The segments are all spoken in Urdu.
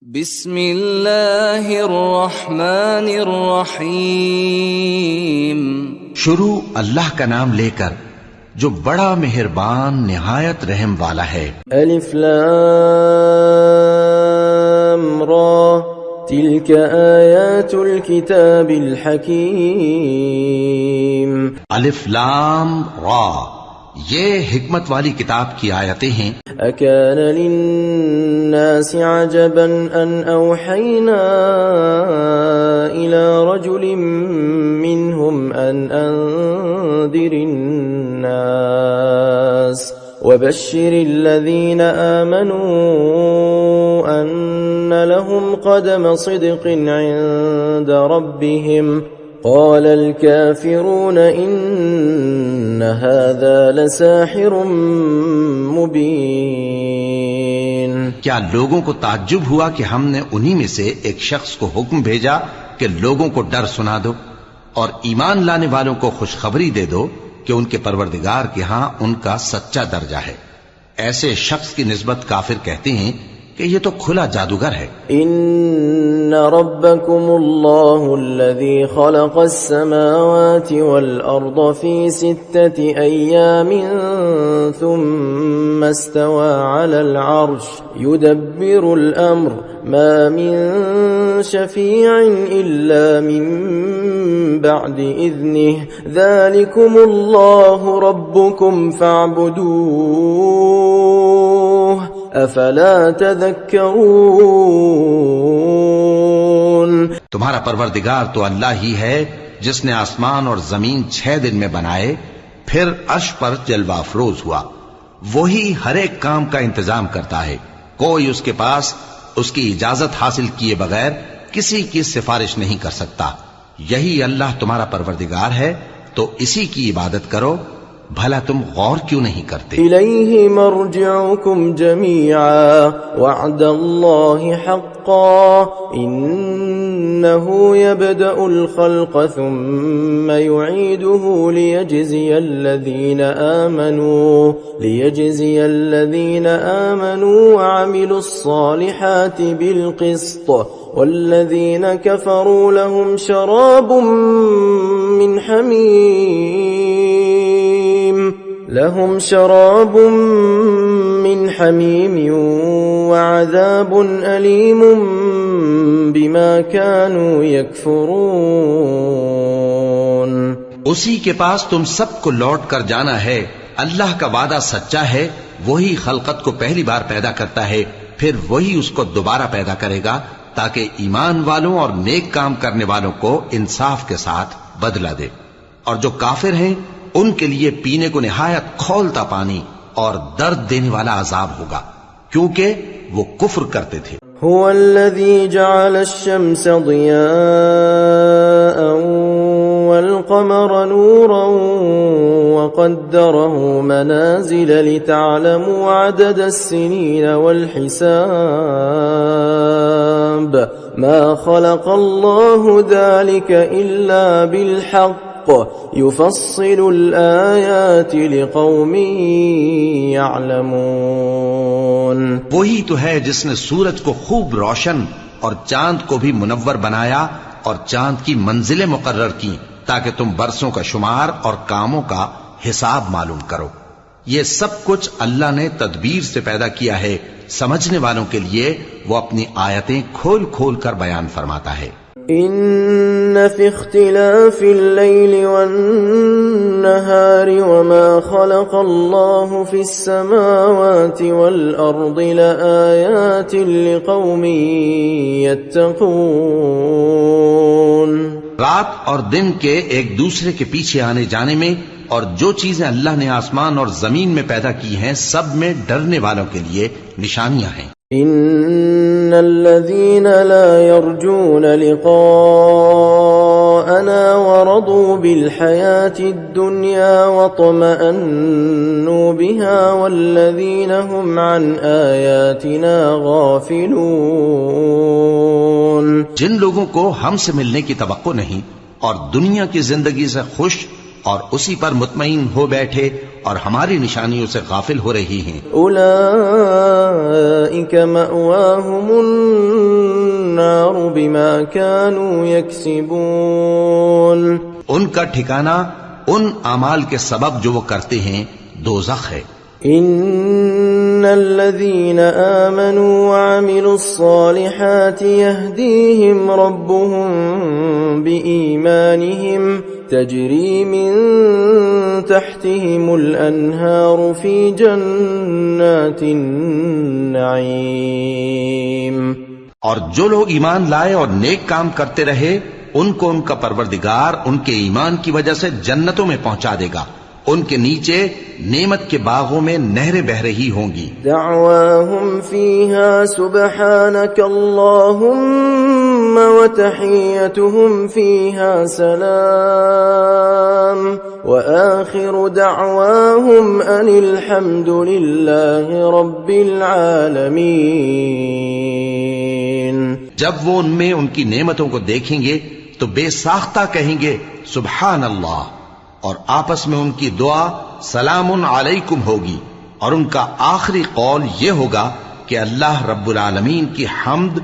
بسم اللہ الرحمن الرحیم۔ شروع اللہ کا نام لے کر جو بڑا مہربان نہایت رحم والا ہے۔ الف لام را تلك آیات الكتاب الحکیم۔ الف لام را، یہ حکمت والی کتاب کی آیتیں ہیں۔ اکان للناس عجبا ان اوحینا الى رجل منهم ان انذر الناس وبشر الذين آمنوا ان لهم قدم صدق عند ربهم قال الكافرون ان هذا لساحر مبین۔ کیا لوگوں کو تعجب ہوا کہ ہم نے انہی میں سے ایک شخص کو حکم بھیجا کہ لوگوں کو ڈر سنا دو اور ایمان لانے والوں کو خوشخبری دے دو کہ ان کے پروردگار کے ہاں ان کا سچا درجہ ہے۔ ایسے شخص کی نسبت کافر کہتے ہیں کہ یہ تو کھلا جادوگر ہے۔ ان ربکم اللہ الذی خلق السماوات والارض فی 6 ایام ثم استوى على العرش يدبر الامر ما من شفیع الا من بعد اذنه ذلكم اللہ ربکم فاعبدوه افلا تذکرون۔ تمہارا پروردگار تو اللہ ہی ہے جس نے آسمان اور زمین 6 دن میں بنائے، پھر عرش پر جلوہ افروز ہوا۔ وہی ہر ایک کام کا انتظام کرتا ہے، کوئی اس کے پاس اس کی اجازت حاصل کیے بغیر کسی کی سفارش نہیں کر سکتا۔ یہی اللہ تمہارا پروردگار ہے، تو اسی کی عبادت کرو، بھلا تم غور کیوں نہیں کرتے؟ الیہ مرجعکم جمیعا وعد اللہ حقا انہ یبدأ الخلق ثم یعیدہ لیجزی الذین آمنوا وعملوا الصالحات بالقسط والذین کفروا لهم شراب من حمیم وعذاب علیم بما كانوا یکفرون۔ اسی کے پاس تم سب کو لوٹ کر جانا ہے۔ اللہ کا وعدہ سچا ہے، وہی خلقت کو پہلی بار پیدا کرتا ہے، پھر وہی اس کو دوبارہ پیدا کرے گا تاکہ ایمان والوں اور نیک کام کرنے والوں کو انصاف کے ساتھ بدلہ دے۔ اور جو کافر ہیں ان کے لیے پینے کو نہایت کھولتا پانی اور درد دینے والا عذاب ہوگا، کیونکہ وہ کفر کرتے تھے۔ هو الذي جعل الشمس ضياء والقمر نورا وقدره منازل لتعلموا عدد السنين والحساب ما خلق الله ذلك إلا بالحق يفصل الآيات لقوم يعلمون۔ وہی تو ہے جس نے سورج کو خوب روشن اور چاند کو بھی منور بنایا اور چاند کی منزلیں مقرر کی تاکہ تم برسوں کا شمار اور کاموں کا حساب معلوم کرو۔ یہ سب کچھ اللہ نے تدبیر سے پیدا کیا ہے، سمجھنے والوں کے لیے وہ اپنی آیتیں کھول کھول کر بیان فرماتا ہے۔ ان فی اختلاف اللیل والنہار وما خلق اللہ فی السماوات والارض لآیات لقوم یتقون۔ رات اور دن کے ایک دوسرے کے پیچھے آنے جانے میں اور جو چیزیں اللہ نے آسمان اور زمین میں پیدا کی ہیں سب میں ڈرنے والوں کے لیے نشانیاں ہیں۔ ان الذين لا يرجون لقاءنا ورضوا بالحياة الدنيا واطمأنوا بها والذين هم عن آياتنا غافلون۔ جن لوگوں کو ہم سے ملنے کی توقع نہیں اور دنیا کی زندگی سے خوش اور اسی پر مطمئن ہو بیٹھے اور ہماری نشانیوں سے غافل ہو رہی ہیں۔ اولئک مأواہم بما كانوا يكسبون ان کا ٹھکانہ ان اعمال کے سبب جو وہ کرتے ہیں دوزخ ہے. ان الذين آمنوا وعملوا الصالحات يهديهم ربهم بإيمانهم تجري من تحتهم الأنهار في جنات النعيم. اور جو لوگ ایمان لائے اور نیک کام کرتے رہے ان کو ان کا پروردگار ان کے ایمان کی وجہ سے جنتوں میں پہنچا دے گا، ان کے نیچے نعمت کے باغوں میں نہریں بہ رہی ہوں گی. دعواهم فيها سبحانك اللهم وتحيتهم فيها سلام وآخر دعواهم أن الحمد لله رب العالمين. جب وہ ان میں ان کی نعمتوں کو دیکھیں گے تو بے ساختہ کہیں گے سبحان اللہ، اور آپس میں ان کی دعا سلام علیکم ہوگی، اور ان کا آخری قول یہ ہوگا کہ اللہ رب العالمین کی حمد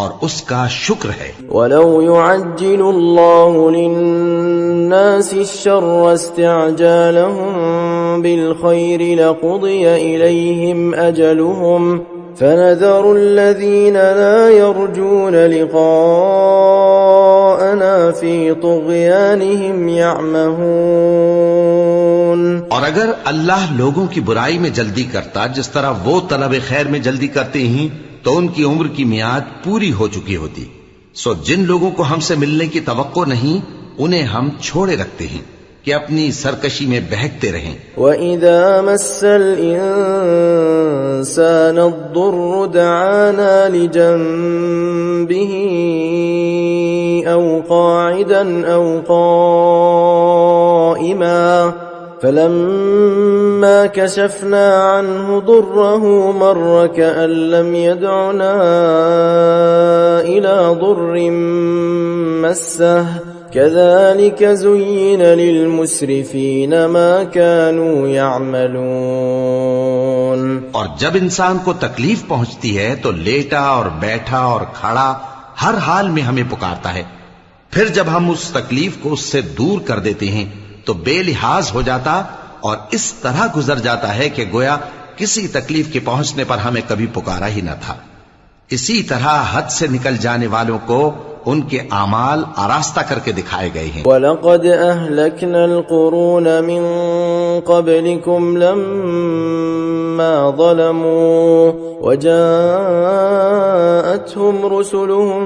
اور اس کا شکر ہے. وَلَوْ يُعَجِّلُ اللَّهُ لِلنَّاسِ الشَّرَّ اسْتِعْجَالَهُم بِالْخَيْرِ لَقُضِيَ إِلَيْهِمْ أَجَلُهُمْ فَنَذَرُ الَّذِينَ لَا يَرْجُونَ لِقَاءَنَا فِي طُغْيَانِهِمْ يَعْمَهُونَ. اور اگر اللہ لوگوں کی برائی میں جلدی کرتا جس طرح وہ طلب خیر میں جلدی کرتے ہیں تو ان کی عمر کی میعاد پوری ہو چکی ہوتی. سو جن لوگوں کو ہم سے ملنے کی توقع نہیں انہیں ہم چھوڑے رکھتے ہیں کہ اپنی سرکشی میں بہکتے رہیں. وَإِذَا مَسَّ الْإِنسَانَ الضُّرُّ دَعَانَا لِجَنبِهِ أَوْ قَاعِدًا أَوْ قَائِمًا فَلَمَّا كَشَفْنَا عَنْهُ ضُرَّهُ مَرَّ كَأَن لَّمْ يَدْعُنَا إِلَى ضُرٍّ مَّسَّهُ كَذَلِكَ زُيِّنَ لِلْمُسْرِفِينَ مَا كَانُوا يَعْمَلُونَ. اور جب انسان کو تکلیف پہنچتی ہے تو لیٹا اور بیٹھا اور کھڑا ہر حال میں ہمیں پکارتا ہے، پھر جب ہم اس تکلیف کو اس سے دور کر دیتے ہیں تو بے لحاظ ہو جاتا اور اس طرح گزر جاتا ہے کہ گویا کسی تکلیف کے پہنچنے پر ہمیں کبھی پکارا ہی نہ تھا. اسی طرح حد سے نکل جانے والوں کو ان کے اعمال آراستہ کر کے دکھائے گئے ہیں. وَلَقَدْ أَهْلَكْنَا الْقُرُونَ مِنْ قَبْلِكُمْ لَمَّا ظَلَمُوا وَجَاءَتْهُمْ رُسُلُهُم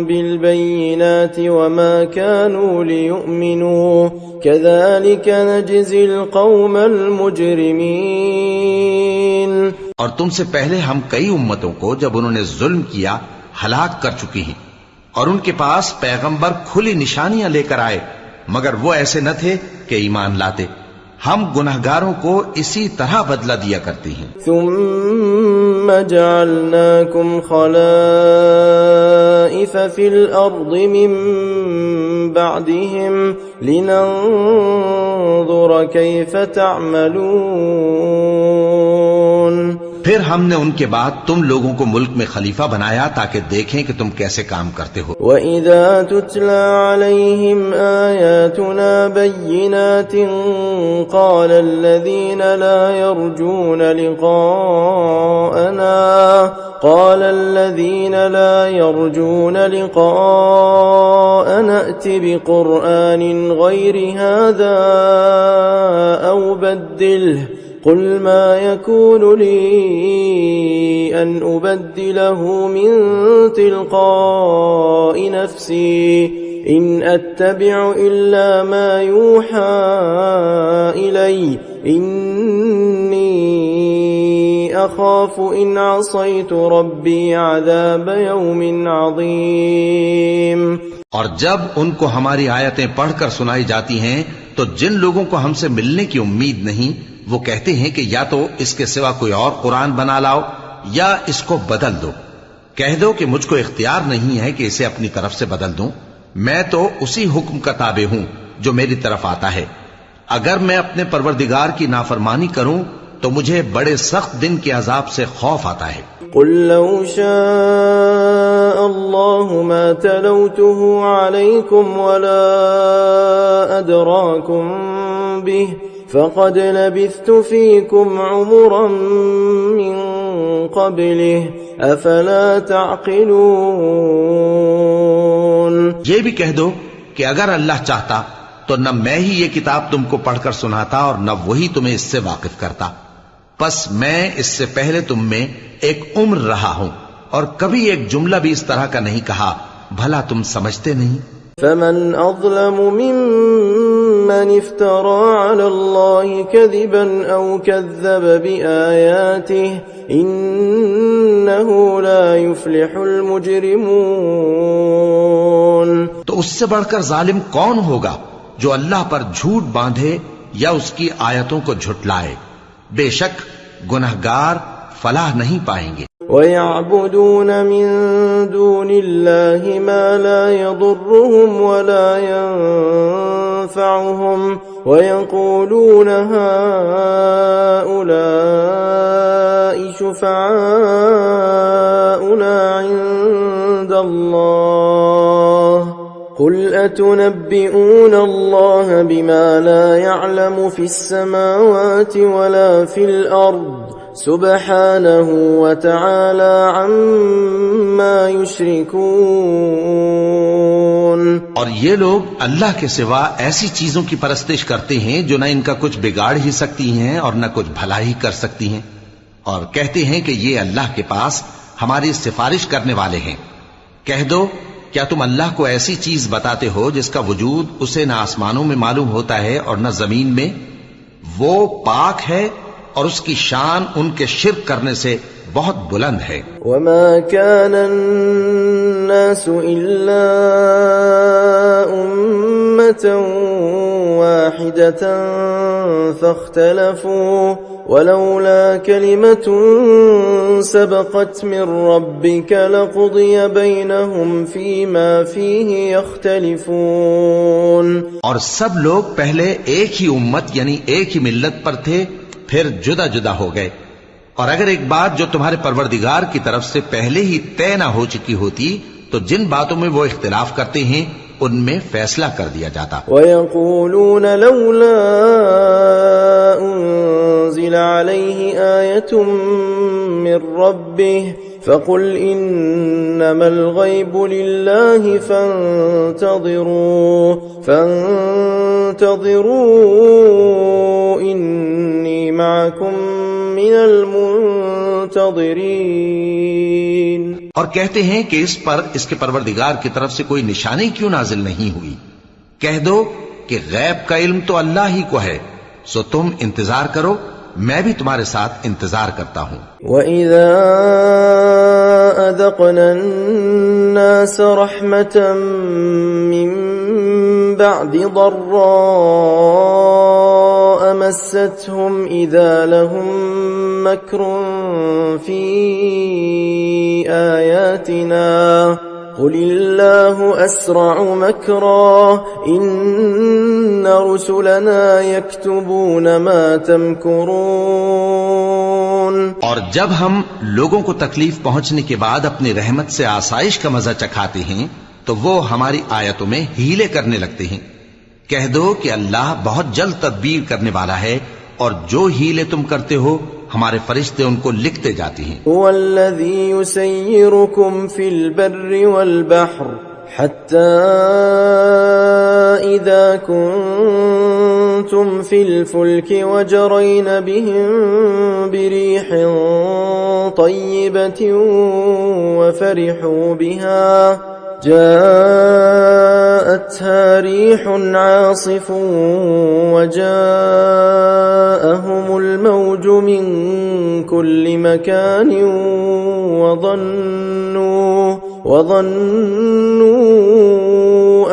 بِالْبَيِّنَاتِ وَمَا كَانُوا لِيُؤْمِنُوا كَذَلِكَ نَجْزِي الْقَوْمَ الْمُجْرِمِينَ. اور تم سے پہلے ہم کئی امتوں کو جب انہوں نے ظلم کیا ہلاک کر چکی ہیں، اور ان کے پاس پیغمبر کھلی نشانیاں لے کر آئے مگر وہ ایسے نہ تھے کہ ایمان لاتے. ہم گنہگاروں کو اسی طرح بدلہ دیا کرتے ہیں. ثم جعلناكم خلائف في الأرض من بعدهم لننظر كيف تعملون. پھر ہم نے ان کے بعد تم لوگوں کو ملک میں خلیفہ بنایا تاکہ دیکھیں کہ تم کیسے کام کرتے ہو. وَإِذَا تُتْلَى عَلَيْهِمْ آيَاتُنَا بَيِّنَاتٍ قَالَ الَّذِينَ لَا يَرْجُونَ لِقَاءَنَا ائْتِ بِقُرْآنٍ غَيْرِ هَذَا أَوْ بَدِّلْهُ قُلْ مَا يَكُونُ لِي أَنْ أُبَدِّلَهُ مِنْ تِلْقَاءِ نَفْسِي إِنْ أَتَّبِعُ إِلَّا مَا يُوحَى إِلَيَّ إِنِّي أَخَافُ إِنْ عَصَيْتُ رَبِّي عَذَابَ يَوْمٍ عَظِيمٍ. اور جب ان کو ہماری آیتیں پڑھ کر سنائی جاتی ہیں تو جن لوگوں کو ہم سے ملنے کی امید نہیں وہ کہتے ہیں کہ یا تو اس کے سوا کوئی اور قرآن بنا لاؤ یا اس کو بدل دو. کہہ دو کہ مجھ کو اختیار نہیں ہے کہ اسے اپنی طرف سے بدل دوں، میں تو اسی حکم کا تابع ہوں جو میری طرف آتا ہے. اگر میں اپنے پروردگار کی نافرمانی کروں تو مجھے بڑے سخت دن کے عذاب سے خوف آتا ہے. قل لو شاء الله ما لتلوته عليكم ولا أدراكم به فقد لبثت فيكم عمرا من قبله أفلا تعقلون. یہ بھی کہہ دو کہ اگر اللہ چاہتا تو نہ میں ہی یہ کتاب تم کو پڑھ کر سناتا اور نہ وہی تمہیں اس سے واقف کرتا. پس میں اس سے پہلے تم میں ایک عمر رہا ہوں اور کبھی ایک جملہ بھی اس طرح کا نہیں کہا. بھلا تم سمجھتے نہیں؟ فمن أظلم ممن افترى على الله كذبا أو كذب بآياته إنه لا يفلح المجرمون. تو اس سے بڑھ کر ظالم کون ہوگا جو اللہ پر جھوٹ باندھے یا اس کی آیتوں کو جھٹلائے؟ بے شک گنہگار فلاح نہیں پائیں گے. وَيَعْبُدُونَ مِن دُونِ اللَّهِ مَا لَا يَضُرُّهُمْ وَلَا يَنفَعُهُمْ وَيَقُولُونَ هَؤُلَاءِ شُفَعَاؤُنَا عِندَ اللَّهِ قُلْ أَتُنَبِّئُونَ اللَّهَ بِمَا لَا يَعْلَمُ فِي السَّمَاوَاتِ وَلَا فِي الْأَرْضِ سبحانه وتعالى عما يشركون. اور یہ لوگ اللہ کے سوا ایسی چیزوں کی پرستش کرتے ہیں جو نہ ان کا کچھ بگاڑ ہی سکتی ہیں اور نہ کچھ بھلا ہی کر سکتی ہیں، اور کہتے ہیں کہ یہ اللہ کے پاس ہماری سفارش کرنے والے ہیں. کہہ دو کیا تم اللہ کو ایسی چیز بتاتے ہو جس کا وجود اسے نہ آسمانوں میں معلوم ہوتا ہے اور نہ زمین میں؟ وہ پاک ہے اور اس کی شان ان کے شرک کرنے سے بہت بلند ہے. وما كان الناس إلا أمة واحدة فاختلفوا ولولا كلمة سبقت من ربك لقضي بينهم فيما فيه يختلفون. اور سب لوگ پہلے ایک ہی امت یعنی ایک ہی ملت پر تھے، پھر جدا جدا ہو گئے. اور اگر ایک بات جو تمہارے پروردگار کی طرف سے پہلے ہی طے نہ ہو چکی ہوتی تو جن باتوں میں وہ اختلاف کرتے ہیں ان میں فیصلہ کر دیا جاتا. وَيَقُولُونَ لَوْلَا أُنزِلَ عَلَيْهِ آيَةٌ مِّن رَّبِّهِ فَقُلْ إِنَّمَا الْغَيْبُ لِلَّهِ فَانتَظِرُوا إِنِّي مَعَكُم مِّنَ الْمُنتَظِرِينَ. اور کہتے ہیں کہ اس پر اس کے پروردگار کی طرف سے کوئی نشانی کیوں نازل نہیں ہوئی؟ کہہ دو کہ غیب کا علم تو اللہ ہی کو ہے، سو تم انتظار کرو، میں بھی تمہارے ساتھ انتظار کرتا ہوں. وَإِذَا أَذَقْنَا النَّاسَ رَحْمَةً مِّن بَعْدِ ضَرَّاءَ مَسَّتْهُمْ إِذَا لَهُم مَّكْرٌ فِي آيَاتِنَا قُلِ اللَّهُ أَسْرَعُ مَكْرًا إِنَّ رُسُلَنَا يَكْتُبُونَ مَا تَمْكُرُونَ. اور جب ہم لوگوں کو تکلیف پہنچنے کے بعد اپنی رحمت سے آسائش کا مزہ چکھاتے ہیں تو وہ ہماری آیتوں میں ہیلے کرنے لگتے ہیں. کہہ دو کہ اللہ بہت جلد تدبیر کرنے والا ہے اور جو ہیلے تم کرتے ہو ہمارے فرشتے ان کو لکھتے جاتے ہیں. هو الذي يسيركم في البر والبحر حتى إذا كنتم في الفلك وجرين بهم بريح طيبة وفرحوا بها جاءتها ريح عاصف وجاءهم الموج من كل مكان وظنوا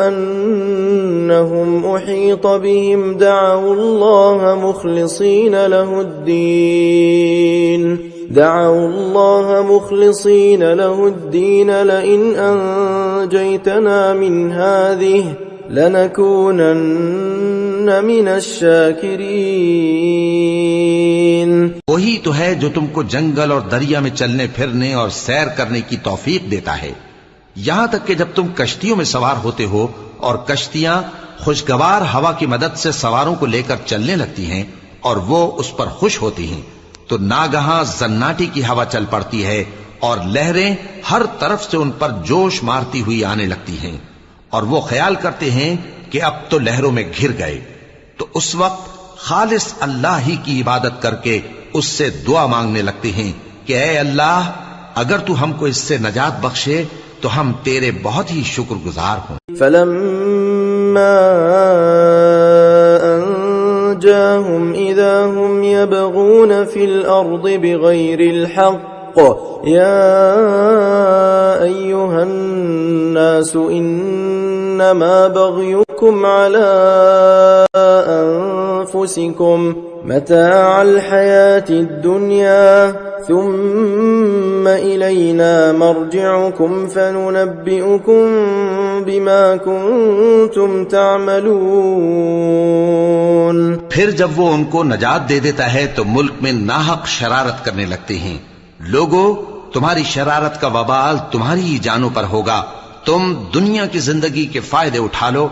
أنهم أحيط بهم دعوا الله مخلصين له الدين لئن أنجيتنا من هذه لنكونن من الشاكرين. وہی تو ہے جو تم کو جنگل اور دریا میں چلنے پھرنے اور سیر کرنے کی توفیق دیتا ہے. یہاں تک کہ جب تم کشتیوں میں سوار ہوتے ہو اور کشتیاں خوشگوار ہوا کی مدد سے سواروں کو لے کر چلنے لگتی ہیں اور وہ اس پر خوش ہوتی ہیں، تو ناگہاں زناٹی کی ہوا چل پڑتی ہے اور لہریں ہر طرف سے ان پر جوش مارتی ہوئی آنے لگتی ہیں، اور وہ خیال کرتے ہیں کہ اب تو لہروں میں گھر گئے، تو اس وقت خالص اللہ ہی کی عبادت کر کے اس سے دعا مانگنے لگتے ہیں کہ اے اللہ، اگر تو ہم کو اس سے نجات بخشے تو ہم تیرے بہت ہی شکر گزار ہوں۔ فلما أنجاهم إذا هم يبغون في الأرض بغير الحق يا أيها الناس إنما بغيكم على أنفسكم متاع الحياة الدنيا ثم إلينا مرجعكم فننبئكم بما كنتم تعملون۔ پھر جب وہ ان کو نجات دے دیتا ہے تو ملک میں ناحق شرارت کرنے لگتے ہیں۔ لوگو، تمہاری شرارت کا وبال تمہاری ہی جانوں پر ہوگا، تم دنیا کی زندگی کے فائدے اٹھا لو،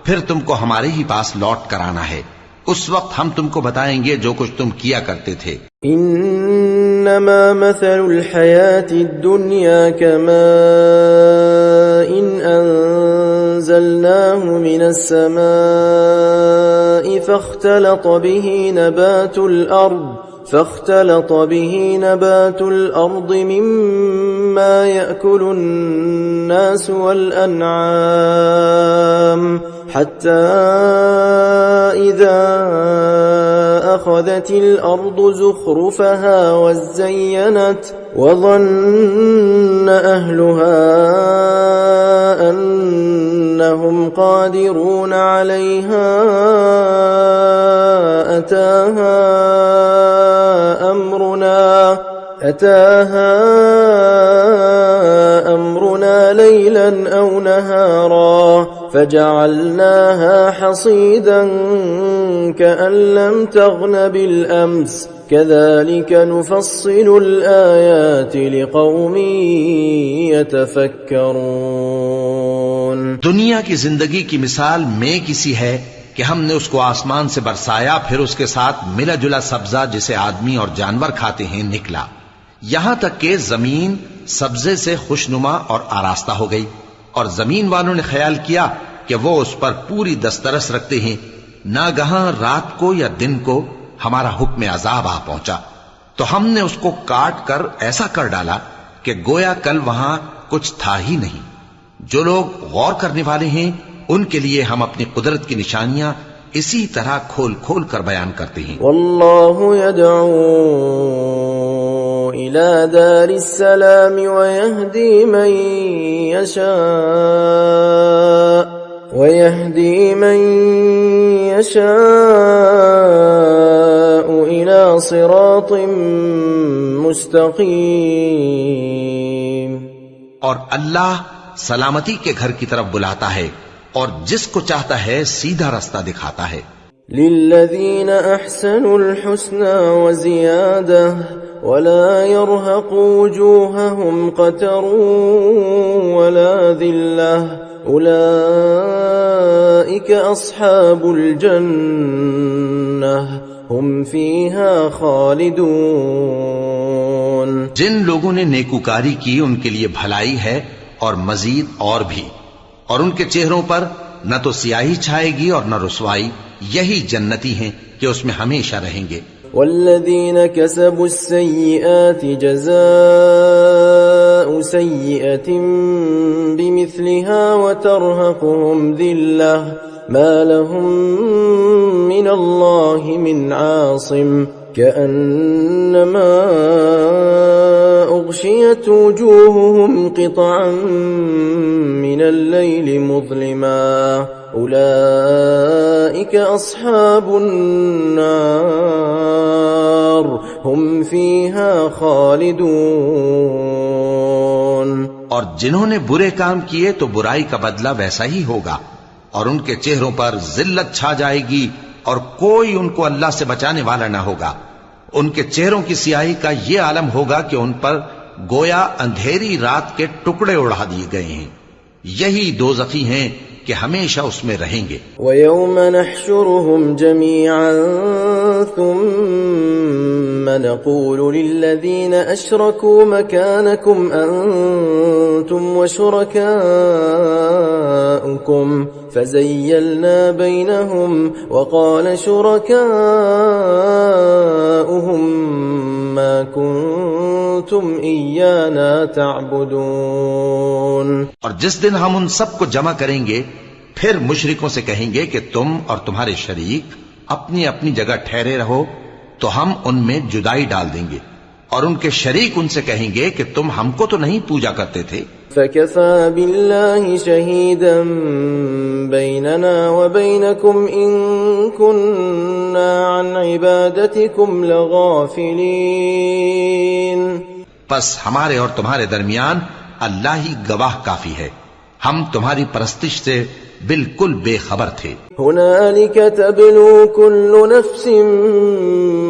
پھر تم کو ہمارے ہی پاس لوٹ کر آنا ہے، اس وقت ہم تم کو بتائیں گے جو کچھ تم کیا کرتے تھے۔ انما مثل الحیات الدنیا كماء انزلناه من السماء فاختلط به نبات الأرض مما يأكل الناس والأنعام حتى إذا أخذت الأرض زخرفها وزينت وظن أهلها أنهم قادرون عليها أتاها أمرنا ليلا أو نهارا فجعلناها حصيدا كأن لم تغن بالأمس كذلك نفصل الآيات لقوم يتفكرون۔ دنیا کی زندگی کی مثال میں کسی ہے کہ ہم نے اس کو آسمان سے برسایا، پھر اس کے ساتھ ملا جلا سبزہ جسے آدمی اور جانور کھاتے ہیں نکلا، یہاں تک کہ زمین سبزے سے خوشنما اور آراستہ ہو گئی، اور زمین والوں نے خیال کیا کہ وہ اس پر پوری دسترس رکھتے ہیں۔ ناگہاں رات کو یا دن کو ہمارا حکم عذاب آ پہنچا تو ہم نے اس کو کاٹ کر ایسا کر ڈالا کہ گویا کل وہاں کچھ تھا ہی نہیں۔ جو لوگ غور کرنے والے ہیں ان کے لیے ہم اپنی قدرت کی نشانیاں اسی طرح کھول کھول کر بیان کرتے ہیں۔ واللہ يدعو إلى دار السلام ويهدي من يشاء إلى صراط مستقيم۔ اور اللہ سلامتی کے گھر کی طرف بلاتا ہے اور جس کو چاہتا ہے سیدھا رستہ دکھاتا ہے۔ للذین احسنوا الحسنى وزیادہ ولا يرهق وجوههم قتر ولا ذلة أولئك أصحاب الجنة هم فيها خالدون۔ جن لوگوں نے نیکوکاری کی ان کے لیے بھلائی ہے اور مزید اور بھی، اور ان کے چہروں پر نہ تو سیاہی چھائے گی اور نہ رسوائی، یہی جنتی ہیں کہ اس میں ہمیشہ رہیں گے۔ والذین کسبوا السیئات جزاء سیئة بمثلها وترهقهم ذلة ما لهم من اللہ من عاصم كأنما أغشيت وجوههم قطعا من الليل مظلما أولئك أصحاب النار هم فيها خالدون۔ اور جنہوں نے برے کام کیے تو برائی کا بدلہ ویسا ہی ہوگا، اور ان کے چہروں پر ذلت چھا جائے گی اور کوئی ان کو اللہ سے بچانے والا نہ ہوگا۔ ان کے چہروں کی سیاہی کا یہ عالم ہوگا کہ ان پر گویا اندھیری رات کے ٹکڑے اڑا دیے گئے ہیں. یہی دوزخی ہیں کہ ہمیشہ اس میں رہیں گے. وَيَوْمَ نَحْشُرُهُمْ جَمِيعًا ثُمَّ نَقُولُ لِلَّذِينَ أَشْرَكُوا مَكَانَكُمْ أَنْتُمْ وَشُرَكَاؤُكُمْ فَزَيَّلْنَا بَيْنَهُمْ وَقَالَ شُرَكَاؤُهُمْ مَا كُنْتُمْ إِيَّانَا تَعْبُدُونَ. اور جس دن ہم ان سب کو جمع کریں گے پھر مشرکوں سے کہیں گے کہ تم اور تمہارے شریک اپنی اپنی جگہ ٹھہرے رہو تو ہم ان میں جدائی ڈال دیں گے، اور ان کے شریک ان سے کہیں گے کہ تم ہم کو تو نہیں پوجا کرتے تھے. فَكَفَى بِاللَّهِ شَهِيدًا بَيْنَنَا وَبَيْنَكُمْ إِن كُنَّا عَنْ عِبَادَتِكُمْ لَغَافِلِينَ. پس ہمارے اور تمہارے درمیان اللہ ہی گواہ کافی ہے، ہم تمہاری پرستش سے بالکل بے خبر تھے. هُنَالِكَ تَبْلُو كُلُّ نَفْسٍ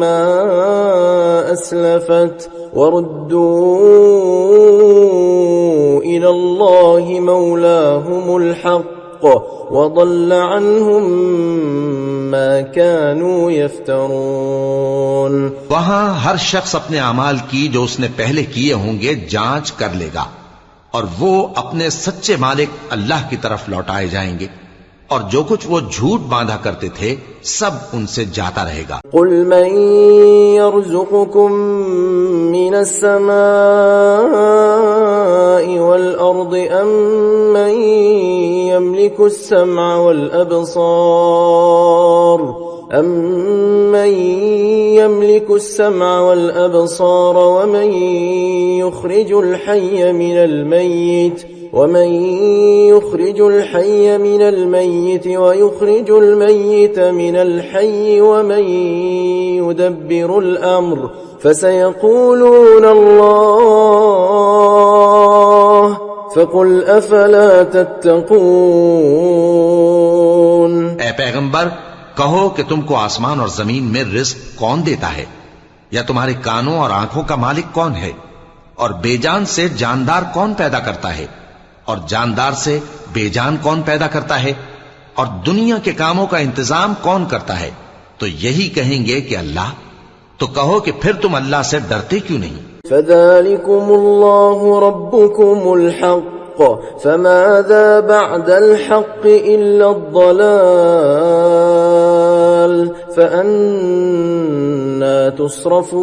مَا أَسْلَفَتْ وَرُدُّوا إِلَى اللَّهِ مَوْلَاهُمُ الْحَقِّ وَضَلَّ عَنْهُمْ مَا كَانُوا يَفْتَرُونَ. وہاں ہر شخص اپنے اعمال کی جو اس نے پہلے کیے ہوں گے جانچ کر لے گا، اور وہ اپنے سچے مالک اللہ کی طرف لوٹائے جائیں گے، اور جو کچھ وہ جھوٹ باندھا کرتے تھے سب ان سے جاتا رہے گا. قُلْ مَن يَرْزُقُكُم مِّنَ السَّمَاءِ وَالْأَرْضِ أَمَّن يَمْلِكُ السَّمْعَ وَمَن يُخْرِجُ الْحَيَّ مِنَ الْمَيِّتِ وَيُخْرِجُ الْمَيِّتَ مِنَ الْحَيِّ وَمَن يُدَبِّرُ الْأَمْرَ فَسَيَقُولُونَ اللَّهُ فَقُلْ أَفَلَا تَتَّقُونَ. اے پیغمبر کہو کہ تم کو آسمان اور زمین میں رزق کون دیتا ہے، یا تمہارے کانوں اور آنکھوں کا مالک کون ہے، اور بے جان سے جاندار کون پیدا کرتا ہے، اور جاندار سے بے جان کون پیدا کرتا ہے، اور دنیا کے کاموں کا انتظام کون کرتا ہے؟ تو یہی کہیں گے کہ اللہ. تو کہو کہ پھر تم اللہ سے ڈرتے کیوں نہیں؟ فَذَلِكُمُ اللَّهُ رَبُّكُمُ الْحَقُّ فَمَاذَا بَعْدَ الْحَقِّ إِلَّا الضَّلَالُ فَأَنَّى تُصْرَفُونَ.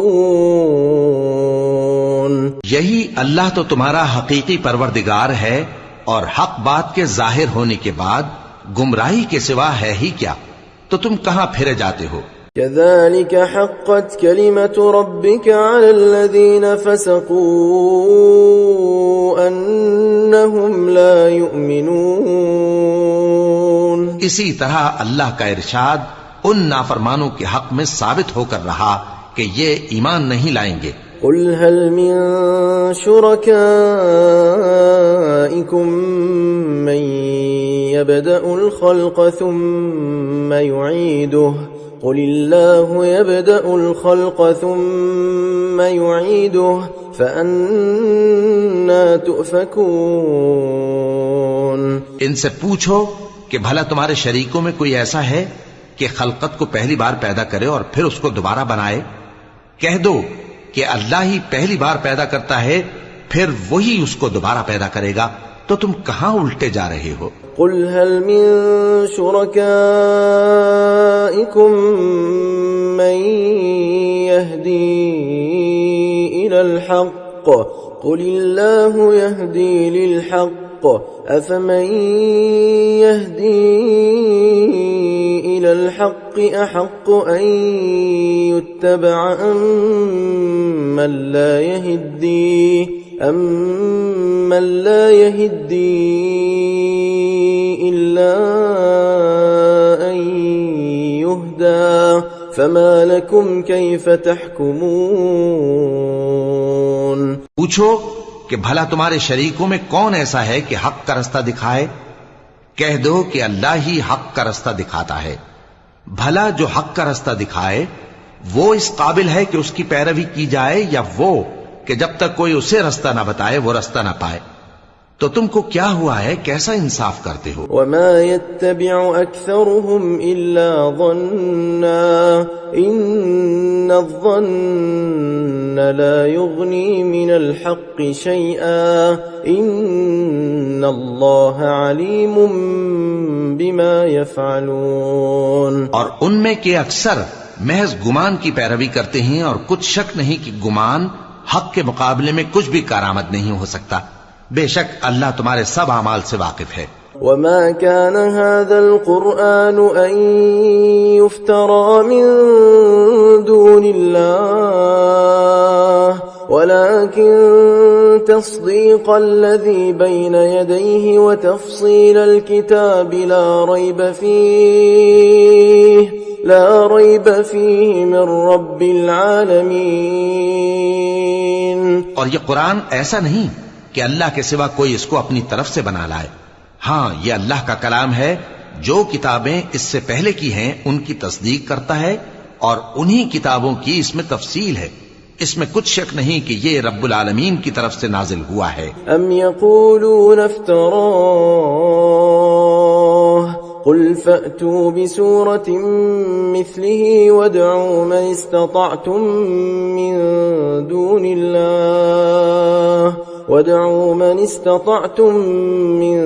یہی اللہ تو تمہارا حقیقی پروردگار ہے، اور حق بات کے ظاہر ہونے کے بعد گمراہی کے سوا ہے ہی کیا، تو تم کہاں پھرے جاتے ہو؟ كذلك حقت كلمة ربك على الذين فسقوا أنهم لا يؤمنون. اسی طرح اللہ کا ارشاد ان نافرمانوں کے حق میں ثابت ہو کر رہا کہ یہ ایمان نہیں لائیں گے. قل هل من شركائكم من يبدأ الخلق ثم يعيده قل الله يبدأ الخلق ثم يعيده فأنا تؤفكون. ان سے پوچھو کہ بھلا تمہارے شریکوں میں کوئی ایسا ہے کہ خلقت کو پہلی بار پیدا کرے اور پھر اس کو دوبارہ بنائے؟ کہہ دو کہ اللہ ہی پہلی بار پیدا کرتا ہے پھر وہی اس کو دوبارہ پیدا کرے گا، تو تم کہاں الٹے جا رہے ہو؟ قل هل من شركائكم من يهدي إلى الحق قل الله يهدي للحق أفمن يهدي إلى الحق أحق أن يتبع أمن لا يهدي إلا أن يهدى فما لكم كيف تحكمون. پوچھو کہ بھلا تمہارے شریکوں میں کون ایسا ہے کہ حق کا رستہ دکھائے؟ کہہ دو کہ اللہ ہی حق کا رستہ دکھاتا ہے. بھلا جو حق کا رستہ دکھائے وہ اس قابل ہے کہ اس کی پیروی کی جائے، یا وہ کہ جب تک کوئی اسے رستہ نہ بتائے وہ رستہ نہ پائے. تو تم کو کیا ہوا ہے؟ کیسا انصاف کرتے ہو؟ وما يتبع أكثرهم إلا ظنا إن الظن لا يغني من الحق شيئا إن الله عليم بما يفعلون. اور ان میں کے اکثر محض گمان کی پیروی کرتے ہیں، اور کچھ شک نہیں کہ گمان حق کے مقابلے میں کچھ بھی کارآمد نہیں ہو سکتا. بے شک اللہ تمہارے سب اعمال سے واقف ہے. وما كان هذا القرآن أن يفترى من دون الله ولكن تصديق الذي بين يديه وتفصيل الكتاب لا ريب فيه من رب العالمين. اور یہ قرآن ایسا نہیں کہ اللہ کے سوا کوئی اس کو اپنی طرف سے بنا لائے. ہاں، یہ اللہ کا کلام ہے. جو کتابیں اس سے پہلے کی ہیں ان کی تصدیق کرتا ہے، اور انہی کتابوں کی اس میں تفصیل ہے. اس میں کچھ شک نہیں کہ یہ رب العالمین کی طرف سے نازل ہوا ہے. ام يقولون افتراه قل فأتوا بسورة مثله وادعوا من استطعتم من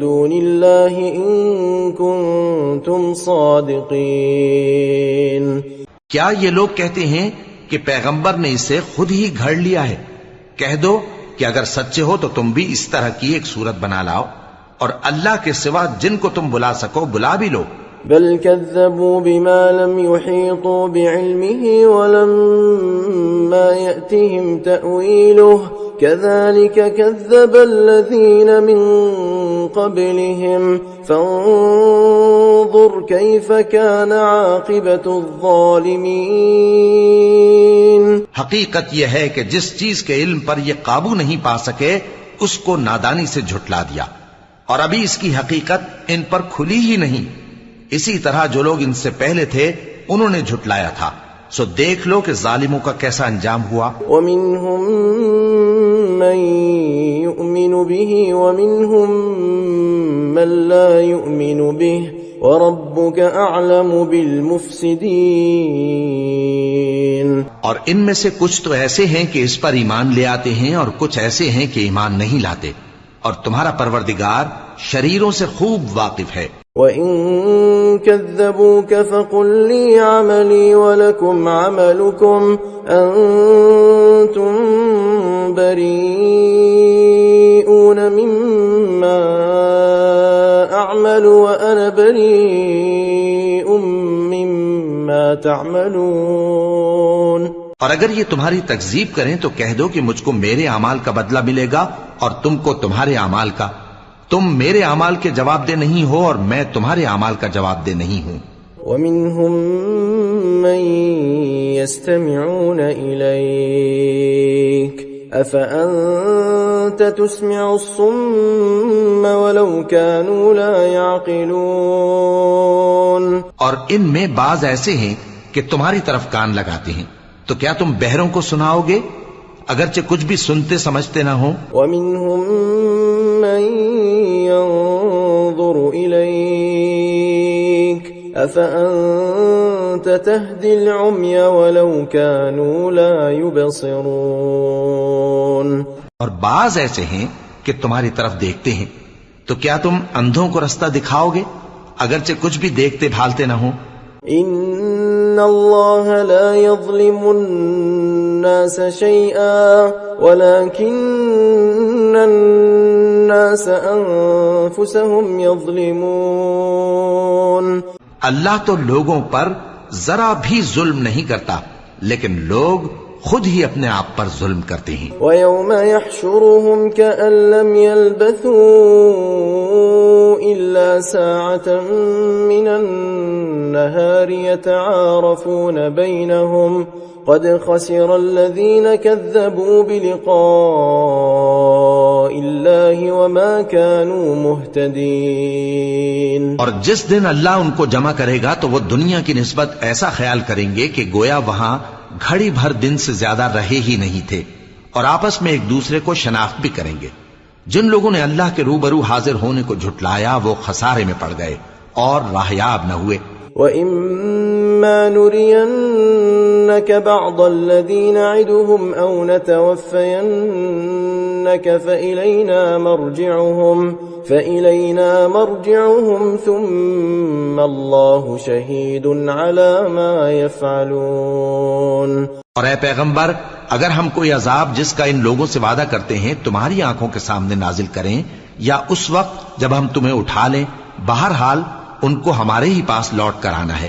دون الله إن كنتم صادقين. کیا یہ لوگ کہتے ہیں کہ پیغمبر نے اسے خود ہی گھڑ لیا ہے؟ کہہ دو کہ اگر سچے ہو تو تم بھی اس طرح کی ایک صورت بنا لاؤ، اور اللہ کے سوا جن کو تم بلا سکو بلا بھی لو. بل كذبوا بما لم يحيطوا بعلمه ولما يأتهم تأويله كذلك كذب الذين من قبلهم فانظر كيف كان عاقبة الظالمين. حقیقت یہ ہے کہ جس چیز کے علم پر یہ قابو نہیں پا سکے اس کو نادانی سے جھٹلا دیا، اور ابھی اس کی حقیقت ان پر کھلی ہی نہیں. اسی طرح جو لوگ ان سے پہلے تھے انہوں نے جھٹلایا تھا. سو دیکھ لو کہ ظالموں کا کیسا انجام ہوا. وَمِنْهُمْ مَنْ يُؤْمِنُ بِهِ وَمِنْهُمْ مَنْ لَا يُؤْمِنُ بِهِ وَرَبُّكَ أَعْلَمُ بِالْمُفْسِدِينَ. اور ان میں سے کچھ تو ایسے ہیں کہ اس پر ایمان لے آتے ہیں، اور کچھ ایسے ہیں کہ ایمان نہیں لاتے، اور تمہارا پروردگار شریروں سے خوب واقف ہے. وَإِن كَذَّبُوكَ فَقُلْ لِي عَمَلِي وَلَكُمْ عَمَلُكُمْ أَنْتُمْ بَرِيئُونَ مِمَّا أَعْمَلُ وَأَنَا بَرِيءٌ مِمَّا تَعْمَلُونَ. اور اگر یہ تمہاری تکذیب کریں تو کہہ دو کہ مجھ کو میرے اعمال کا بدلہ ملے گا اور تم کو تمہارے اعمال کا. تم میرے اعمال کے جواب دہ نہیں ہو اور میں تمہارے اعمال کا جواب دہ نہیں ہوں. وَمِنْهُمْ مَنْ يَسْتَمِعُونَ إِلَيْكَ أَفَأَنْتَ تُسْمِعُ الصُّمَّ وَلَوْ كَانُوا لَا يَعْقِلُونَ. اور ان میں بعض ایسے ہیں کہ تمہاری طرف کان لگاتے ہیں، تو کیا تم بہروں کو سناؤ گے اگرچہ کچھ بھی سنتے سمجھتے نہ ہوں؟ وَمِنْهُمْ مَنْ يَنظُرُ إِلَيْكَ أَفَأَنْتَ تَهْدِي الْعُمْيَ وَلَوْ كَانُوا لَا يُبْصِرُونَ. اور بعض ایسے ہیں کہ تمہاری طرف دیکھتے ہیں، تو کیا تم اندھوں کو رستہ دکھاؤ گے اگرچہ کچھ بھی دیکھتے بھالتے نہ ہوں؟ إِنَّ اللَّهَ لَا يَظْلِمُ النَّاسَ شَيْئًا وَلَكِنَّ النَّاسَ أَنفُسَهُمْ يَظْلِمُونَ. اللہ تو لوگوں پر ذرا بھی ظلم نہیں کرتا، لیکن لوگ خود ہی اپنے آپ پر ظلم کرتے ہیں. وَيَوْمَ يَحْشُرُهُمْ كَأَن لَّمْ يَلْبَثُوا إِلَّا سَاعَةً مِّنَ النَّهَارِ يَتَعَارَفُونَ بَيْنَهُمْ قَدْ خَسِرَ الَّذِينَ كَذَّبُوا بِلِقَاءِ اللَّهِ وَمَا كَانُوا مُهْتَدِينَ. اور جس دن اللہ ان کو جمع کرے گا تو وہ دنیا کی نسبت ایسا خیال کریں گے کہ گویا وہاں گھڑی بھر دن سے زیادہ رہے ہی نہیں تھے، اور آپس میں ایک دوسرے کو شناخت بھی کریں گے۔ جن لوگوں نے اللہ کے روبرو حاضر ہونے کو جھٹلایا وہ خسارے میں پڑ گئے اور راہیاب نہ ہوئے۔ وَإِمَّا نُرِيَنَّكَ بَعْضَ الَّذِي نَعِدُهُمْ أَوْ نَتَوَفَّيَنَّكَ فَإِلَيْنَا مَرْجِعُهُمْ ثُمَّ اللَّهُ شَهِيدٌ عَلَى مَا يَفْعَلُونَ۔ اور اے پیغمبر، اگر ہم کوئی عذاب جس کا ان لوگوں سے وعدہ کرتے ہیں تمہاری آنکھوں کے سامنے نازل کریں یا اس وقت جب ہم تمہیں اٹھا لیں، بہرحال ان کو ہمارے ہی پاس لوٹ کر آنا ہے،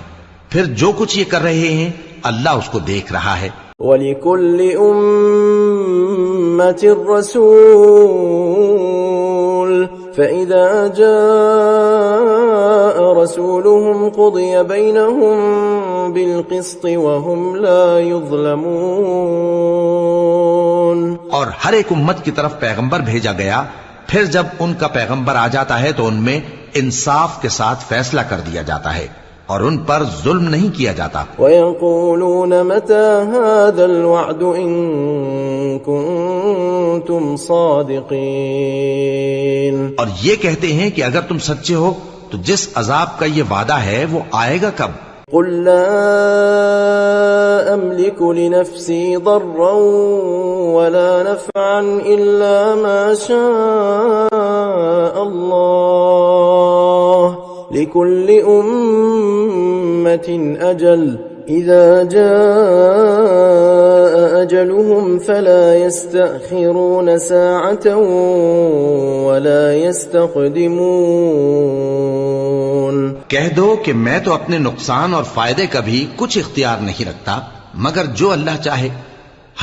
پھر جو کچھ یہ کر رہے ہیں اللہ اس کو دیکھ رہا ہے۔ وَلِكُلِّ أُمَّةٍ رَسُولٌ فَإِذَا جَاءَ رَسُولُهُمْ قُضِيَ بَيْنَهُم بِالْقِسْطِ وَهُمْ لَا يُظْلَمُونَ۔ اور ہر ایک امت کی طرف پیغمبر بھیجا گیا، پھر جب ان کا پیغمبر آ جاتا ہے تو ان میں انصاف کے ساتھ فیصلہ کر دیا جاتا ہے اور ان پر ظلم نہیں کیا جاتا۔ وَيَقُولُونَ مَتَى هَذَا الْوَعْدُ إِن كُنتُمْ صَادِقِينَ۔ اور یہ کہتے ہیں کہ اگر تم سچے ہو تو جس عذاب کا یہ وعدہ ہے وہ آئے گا کب؟ قُل لَّا أَمْلِكُ لِنَفْسِي ضَرًّا وَلَا نَفْعًا إِلَّا مَا شَاءَ اللَّهُ لِكُلِّ أُمَّةٍ أَجَلٌ إِذَا جَاءَ أَجَلُهُمْ فَلَا يَسْتَأْخِرُونَ سَاعَةً وَلَا يَسْتَقْدِمُونَ۔ کہہ دو کہ میں تو اپنے نقصان اور فائدے کا بھی کچھ اختیار نہیں رکھتا مگر جو اللہ چاہے۔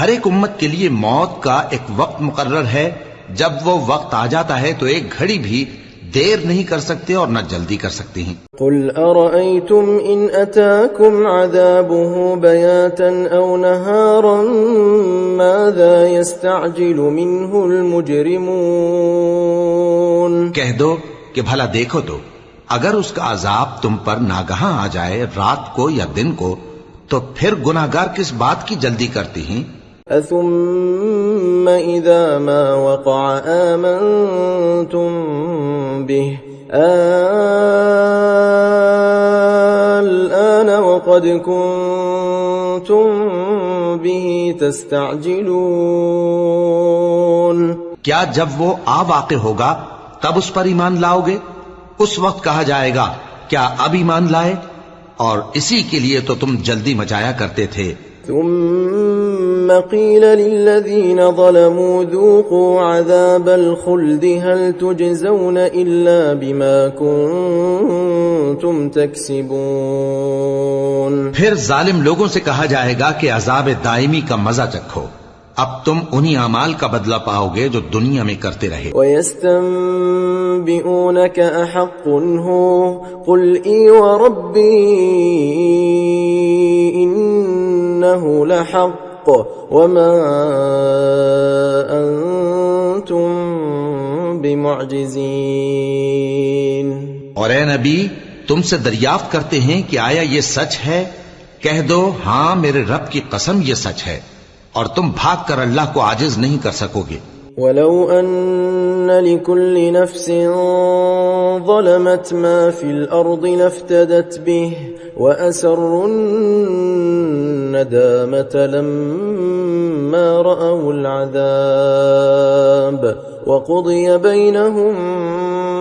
ہر ایک امت کے لیے موت کا ایک وقت مقرر ہے، جب وہ وقت آ جاتا ہے تو ایک گھڑی بھی دیر نہیں کر سکتے اور نہ جلدی کر سکتے ہیں۔ قُلْ أَرَأَيْتُمْ إِنْ أَتَاكُمْ عَذَابُهُ بَيَاتًا أَوْ نَهَارًا مَاذَا يَسْتَعْجِلُ مِنْهُ الْمُجْرِمُونَ۔ کہہ دو کہ بھلا دیکھو تو اگر اس کا عذاب تم پر ناگہاں آ جائے رات کو یا دن کو تو پھر گناہگار کس بات کی جلدی کرتی ہیں؟ أَثُمَّ إِذَا مَا وَقَعَ آمَنْتُمْ بِهِ الآن وقد كنتم به تستعجلون۔ کیا جب وہ آ واقع ہوگا تب اس پر ایمان لاؤ گے؟ اس وقت کہا جائے گا کیا اب ایمان لائے؟ اور اسی کے لیے تو تم جلدی مچایا کرتے تھے۔ ثم قيل للذين ظلموا ذوقوا عذاب الخلد هل تجزون إلا بما كنتم تكسبون۔ پھر ظالم لوگوں سے کہا جائے گا کہ عذاب دائمی کا مزہ چکھو، اب تم انہی اعمال کا بدلہ پاؤ گے جو دنیا میں کرتے رہے۔ وَيَسْتَنبِئُونَكَ أَحَقٌّ هُوَ قُلْ إِي وَرَبِّي إِنَّهُ لَحَقٌّ وَمَا أَنْتُمْ بِمُعْجِزِينَ۔ اور اے نبی تم سے دریافت کرتے ہیں کہ آیا یہ سچ ہے؟ کہہ دو ہاں میرے رب کی قسم یہ سچ ہے، اور تم بھاگ کر اللہ کو عاجز نہیں کر سکو گے۔ وَلَوْ أَنَّ لِكُلِّ نَفْسٍ ظَلَمَتْ مَا فِي الْأَرْضِ لَافْتَدَتْ بِهِ وَأَسَرُّوا النَّدَامَةَ لَمَّا رَأَوُا الْعَذَابَ وَقُضِيَ بَيْنَهُم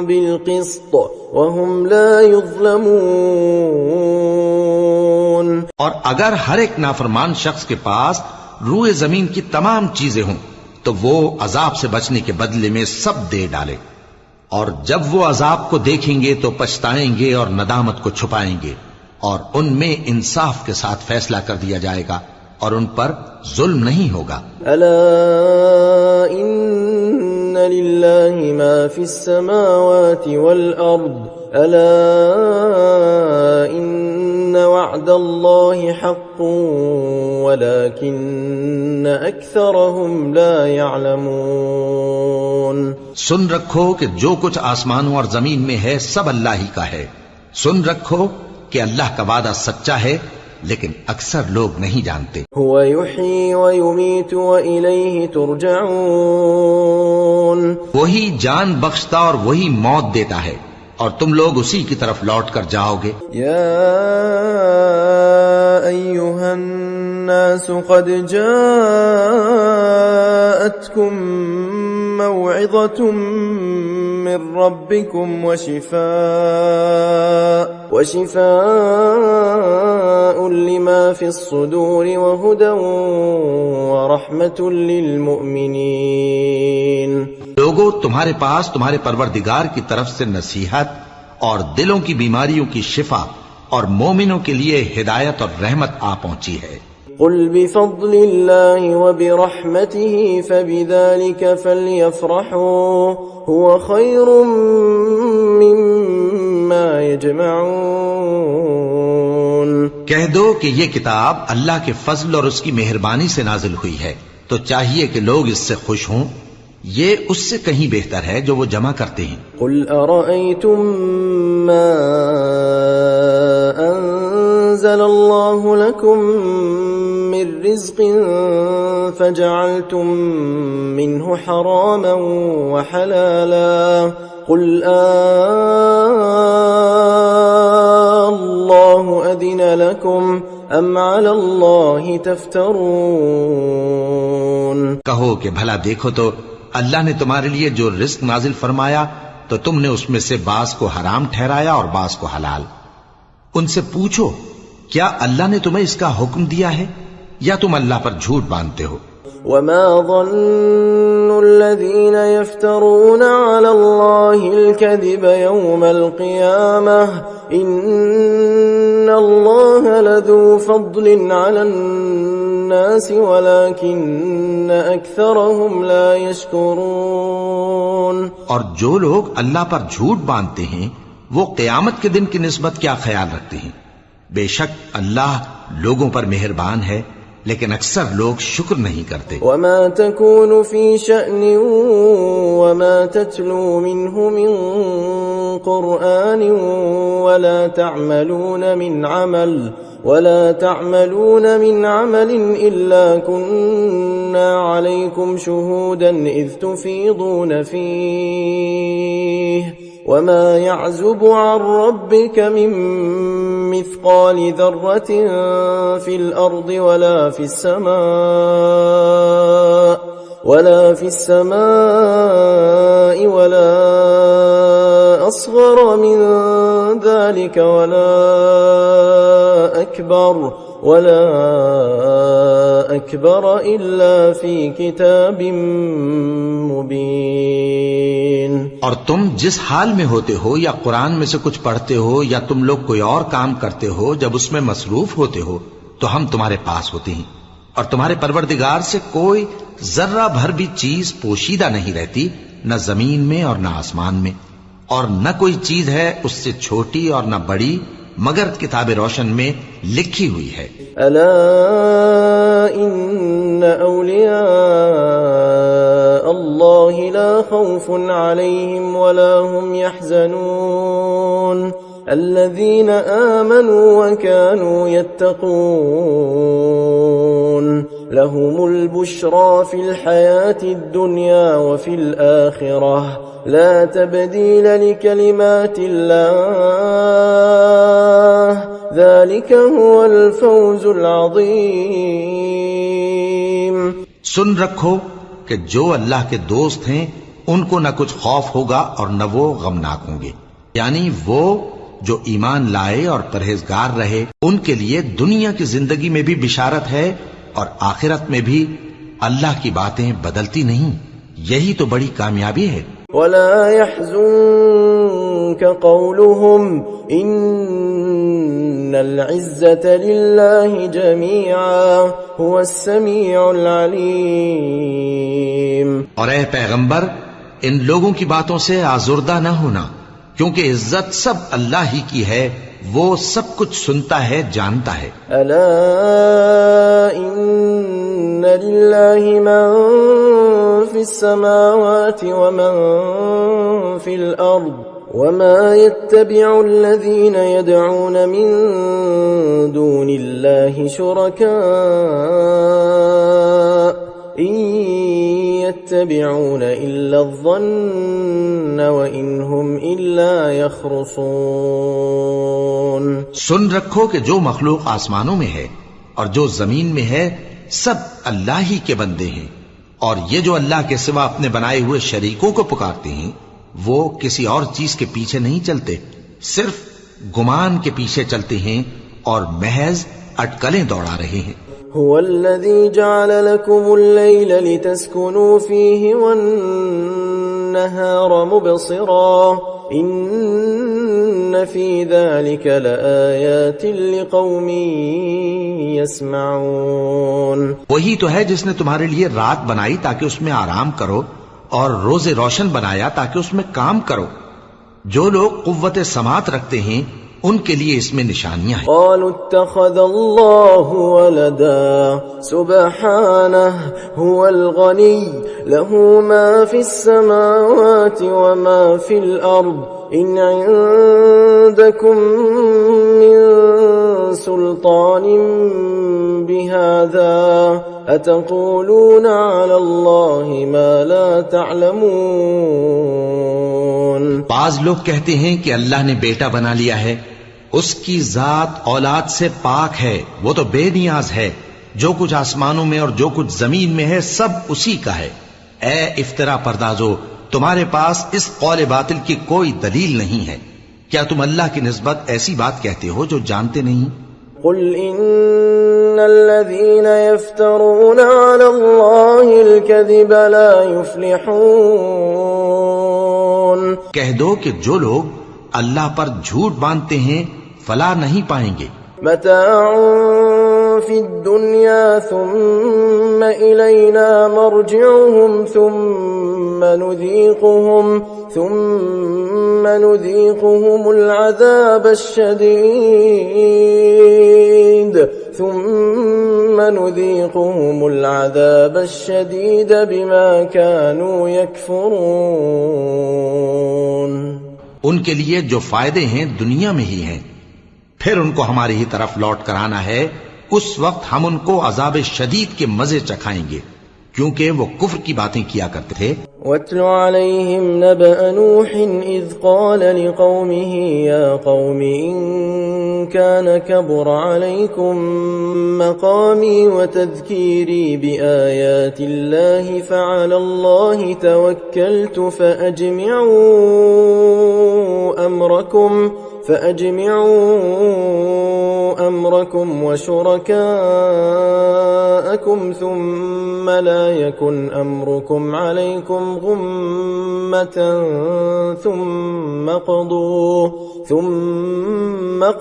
بِالْقِسْطِ وَهُمْ لَا يُظْلَمُونَ۔ اور اگر ہر ایک نافرمان شخص کے پاس روئے زمین کی تمام چیزیں ہوں تو وہ عذاب سے بچنے کے بدلے میں سب دے ڈالے، اور جب وہ عذاب کو دیکھیں گے تو پچھتائیں گے اور ندامت کو چھپائیں گے، اور ان میں انصاف کے ساتھ فیصلہ کر دیا جائے گا اور ان پر ظلم نہیں ہوگا۔ الا ان للہ ما فی السماوات والارض الا ان وعد اللہ حق ولكن اکثرهم لا يعلمون۔ سن رکھو کہ جو کچھ آسمانوں اور زمین میں ہے سب اللہ ہی کا ہے، سن رکھو کہ اللہ کا وعدہ سچا ہے لیکن اکثر لوگ نہیں جانتے۔ هو يحيي ويميت وإليه ترجعون، وہی جان بخشتا اور وہی موت دیتا ہے اور تم لوگ اسی کی طرف لوٹ کر جاؤ گے۔ يا أيها الناس قد جاءتكم موعظة من ربكم وشفاء لما في الصدور وهدى ورحمة للمؤمنين۔ لوگوں، تمہارے پاس تمہارے پروردگار کی طرف سے نصیحت اور دلوں کی بیماریوں کی شفا اور مومنوں کے لیے ہدایت اور رحمت آ پہنچی ہے۔ قل بفضل الله وبرحمته فبذلك فليفرحوا هو خير مما يجمعون۔ کہہ دو کہ یہ کتاب اللہ کے فضل اور اس کی مہربانی سے نازل ہوئی ہے، تو چاہیے کہ لوگ اس سے خوش ہوں، یہ اس سے کہیں بہتر ہے جو وہ جمع کرتے ہیں۔ قل ارأيتم ما انزل الله لكم من رزق فجعلتم منه حراما وحلالا قل الله أذن لكم ام على الله تفترون۔ کہو کہ بھلا دیکھو تو اللہ نے تمہارے لیے جو رزق نازل فرمایا تو تم نے اس میں سے بعض کو حرام ٹھہرایا اور بعض کو حلال۔ ان سے پوچھو کیا اللہ نے تمہیں اس کا حکم دیا ہے یا تم اللہ پر جھوٹ باندھتے ہو؟ وما ظن الذين يفترون على الله الكذب يوم القيامة إن الله لذو فضل على الناس ولكن أكثرهم لا يشكرون۔ اور جو لوگ اللہ پر جھوٹ باندھتے ہیں وہ قیامت کے دن کی نسبت کیا خیال رکھتے ہیں؟ بے شک اللہ لوگوں پر مہربان ہے لیکن اکثر لوگ شکر نہیں کرتے۔ وما تكون في شأن وما تتلو منه من قرآن ولا تعملون من عمل إلا كنا عليكم شهودا إذ تفيضون فيه وما يعزب عن ربك من مثقال ذرة في الأرض ولا في السماء ولا أصغر من ذلك ولا أكبر إلا في كتاب مبين۔ اور تم جس حال میں ہوتے ہو یا قرآن میں سے کچھ پڑھتے ہو یا تم لوگ کوئی اور کام کرتے ہو، جب اس میں مصروف ہوتے ہو تو ہم تمہارے پاس ہوتے ہیں، اور تمہارے پروردگار سے کوئی ذرہ بھر بھی چیز پوشیدہ نہیں رہتی، نہ زمین میں اور نہ آسمان میں، اور نہ کوئی چیز ہے اس سے چھوٹی اور نہ بڑی مگر کتاب روشن میں لکھی ہوئی ہے۔ الا ان اولیاء اللہ لا خوف علیہم ولا هم يحزنون الذين آمنوا وكانوا يتقون لهم البشرى في الحياة الدنيا وفي الآخرة لا تبديل لكلمات الله ذلك هو الفوز العظيم۔ سن رکھو کہ جو اللہ کے دوست ہیں ان کو نہ کچھ خوف ہوگا اور نہ وہ غمناک ہوں گے، یعنی وہ جو ایمان لائے اور پرہیزگار رہے ان کے لیے دنیا کی زندگی میں بھی بشارت ہے اور آخرت میں بھی اللہ کی باتیں بدلتی نہیں، یہی تو بڑی کامیابی ہے۔ ولا يحزنك قولهم ان العزة لله جميعا هو السميع العليم۔ اور اے پیغمبر ان لوگوں کی باتوں سے آزردہ نہ ہونا، کیونکہ عزت سب اللہ ہی کی ہے، وہ سب کچھ سنتا ہے، جانتا ہے۔ الا ان للہ من فی السماوات ومن فی الارض وما يتبع الذين يدعون من دون الله شركاء إن يتبعون إلا الظن وإن هم إلا يخرصون. سن رکھو کہ جو مخلوق آسمانوں میں ہے اور جو زمین میں ہے سب اللہ ہی کے بندے ہیں، اور یہ جو اللہ کے سوا اپنے بنائے ہوئے شریکوں کو پکارتے ہیں وہ کسی اور چیز کے پیچھے نہیں چلتے، صرف گمان کے پیچھے چلتے ہیں اور محض اٹکلیں دوڑا رہے ہیں. هو الذي جعل لكم الليل لتسكنوا فيه والنهار مبصرا إن في ذلك لآيات لقوم يسمعون. وہی تو ہے جس نے تمہارے لیے رات بنائی تاکہ اس میں آرام کرو اور روز روشن بنایا تاکہ اس میں کام کرو. جو لوگ قوت سماعت رکھتے ہیں ان کے لیے اس میں نشانیاں ہیں. قالوا اتخذ الله ولدا سبحانه هو الغني له ما في السماوات وما في الأرض إن عندكم من سلطان بهذا أتقولون على الله ما لا تعلمون. بعض لوگ کہتے ہیں کہ اللہ نے بیٹا بنا لیا ہے، اس کی ذات اولاد سے پاک ہے، وہ تو بے نیاز ہے، جو کچھ آسمانوں میں اور جو کچھ زمین میں ہے سب اسی کا ہے. اے افطرا پردازو، تمہارے پاس اس قول باطل کی کوئی دلیل نہیں ہے. کیا تم اللہ کی نسبت ایسی بات کہتے ہو جو جانتے نہیں؟ قل ان الذين يفترون على الله الكذب لا يفلحون. کہہ دو کہ جو لوگ اللہ پر جھوٹ باندھتے ہیں فلاح نہیں پائیں گے. متاع في الدنيا ثم إلينا مرجعهم ثم نذيقهم العذاب الشديد بما كانوا يكفرون. ان کے لیے جو فائدے ہیں دنیا میں ہی ہیں، پھر ان کو ہماری ہی طرف لوٹ کر آنا ہے. اس وقت ہم ان کو عذاب شدید کے مزے چکھائیں گے کیونکہ وہ کفر کی باتیں کیا کرتے تھے. وَاتْلُ عَلَيْهِمْ نَبَأَ نُوحٍ إِذْ قَالَ لِقَوْمِهِ يَا قَوْمِ إِن كَانَ كَبُرَ عَلَيْكُمْ مَقَامِي وَتَذْكِيرِي بِآيَاتِ اللَّهِ فَعَلَى اللَّهِ تَوَكَّلْتُ فَأَجْمِعُوا أَمْرَكُمْ وَشُرَكَاءَكُمْ ثُمَّ لَا يَكُنْ أَمْرُكُمْ عَلَيْكُمْ غُمَّةً ثُمَّ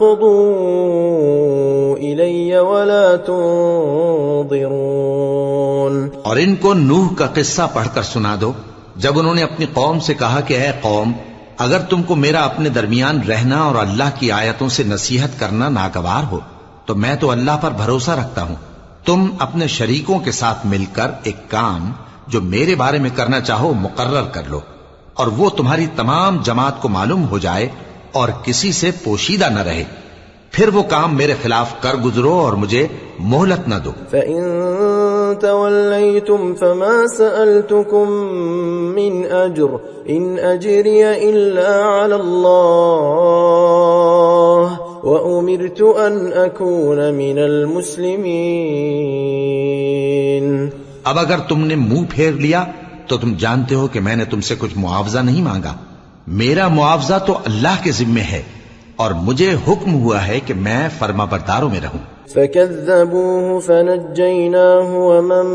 قضوا إِلَيَّ وَلَا تُنظِرُونَ. اور ان کو نوح کا قصہ پڑھ کر سنا دو جب انہوں نے اپنی قوم سے کہا کہ اے قوم، اگر تم کو میرا اپنے درمیان رہنا اور اللہ کی آیتوں سے نصیحت کرنا ناگوار ہو تو میں تو اللہ پر بھروسہ رکھتا ہوں. تم اپنے شریکوں کے ساتھ مل کر ایک کام جو میرے بارے میں کرنا چاہو مقرر کر لو، اور وہ تمہاری تمام جماعت کو معلوم ہو جائے اور کسی سے پوشیدہ نہ رہے. پھر وہ کام میرے خلاف کر گزرو اور مجھے مہلت نہ دو. فَإِن تَوَلَّيْتُمْ فَمَا سَأَلْتُكُمْ مِنْ أَجْرٍ إِنْ أَجْرِيَ إِلَّا عَلَى اللَّهِ وَأُمِرْتُ أَنْ أَكُونَ مِنَ الْمُسْلِمِينَ. اب اگر تم نے منہ پھیر لیا تو تم جانتے ہو کہ میں نے تم سے کچھ معاوضہ نہیں مانگا. میرا معاوضہ تو اللہ کے ذمے ہے اور مجھے حکم ہوا ہے کہ میں فرما برداروں میں رہوں. فَكَذَّبُوهُ فَنَجَّيْنَاهُ وَمَن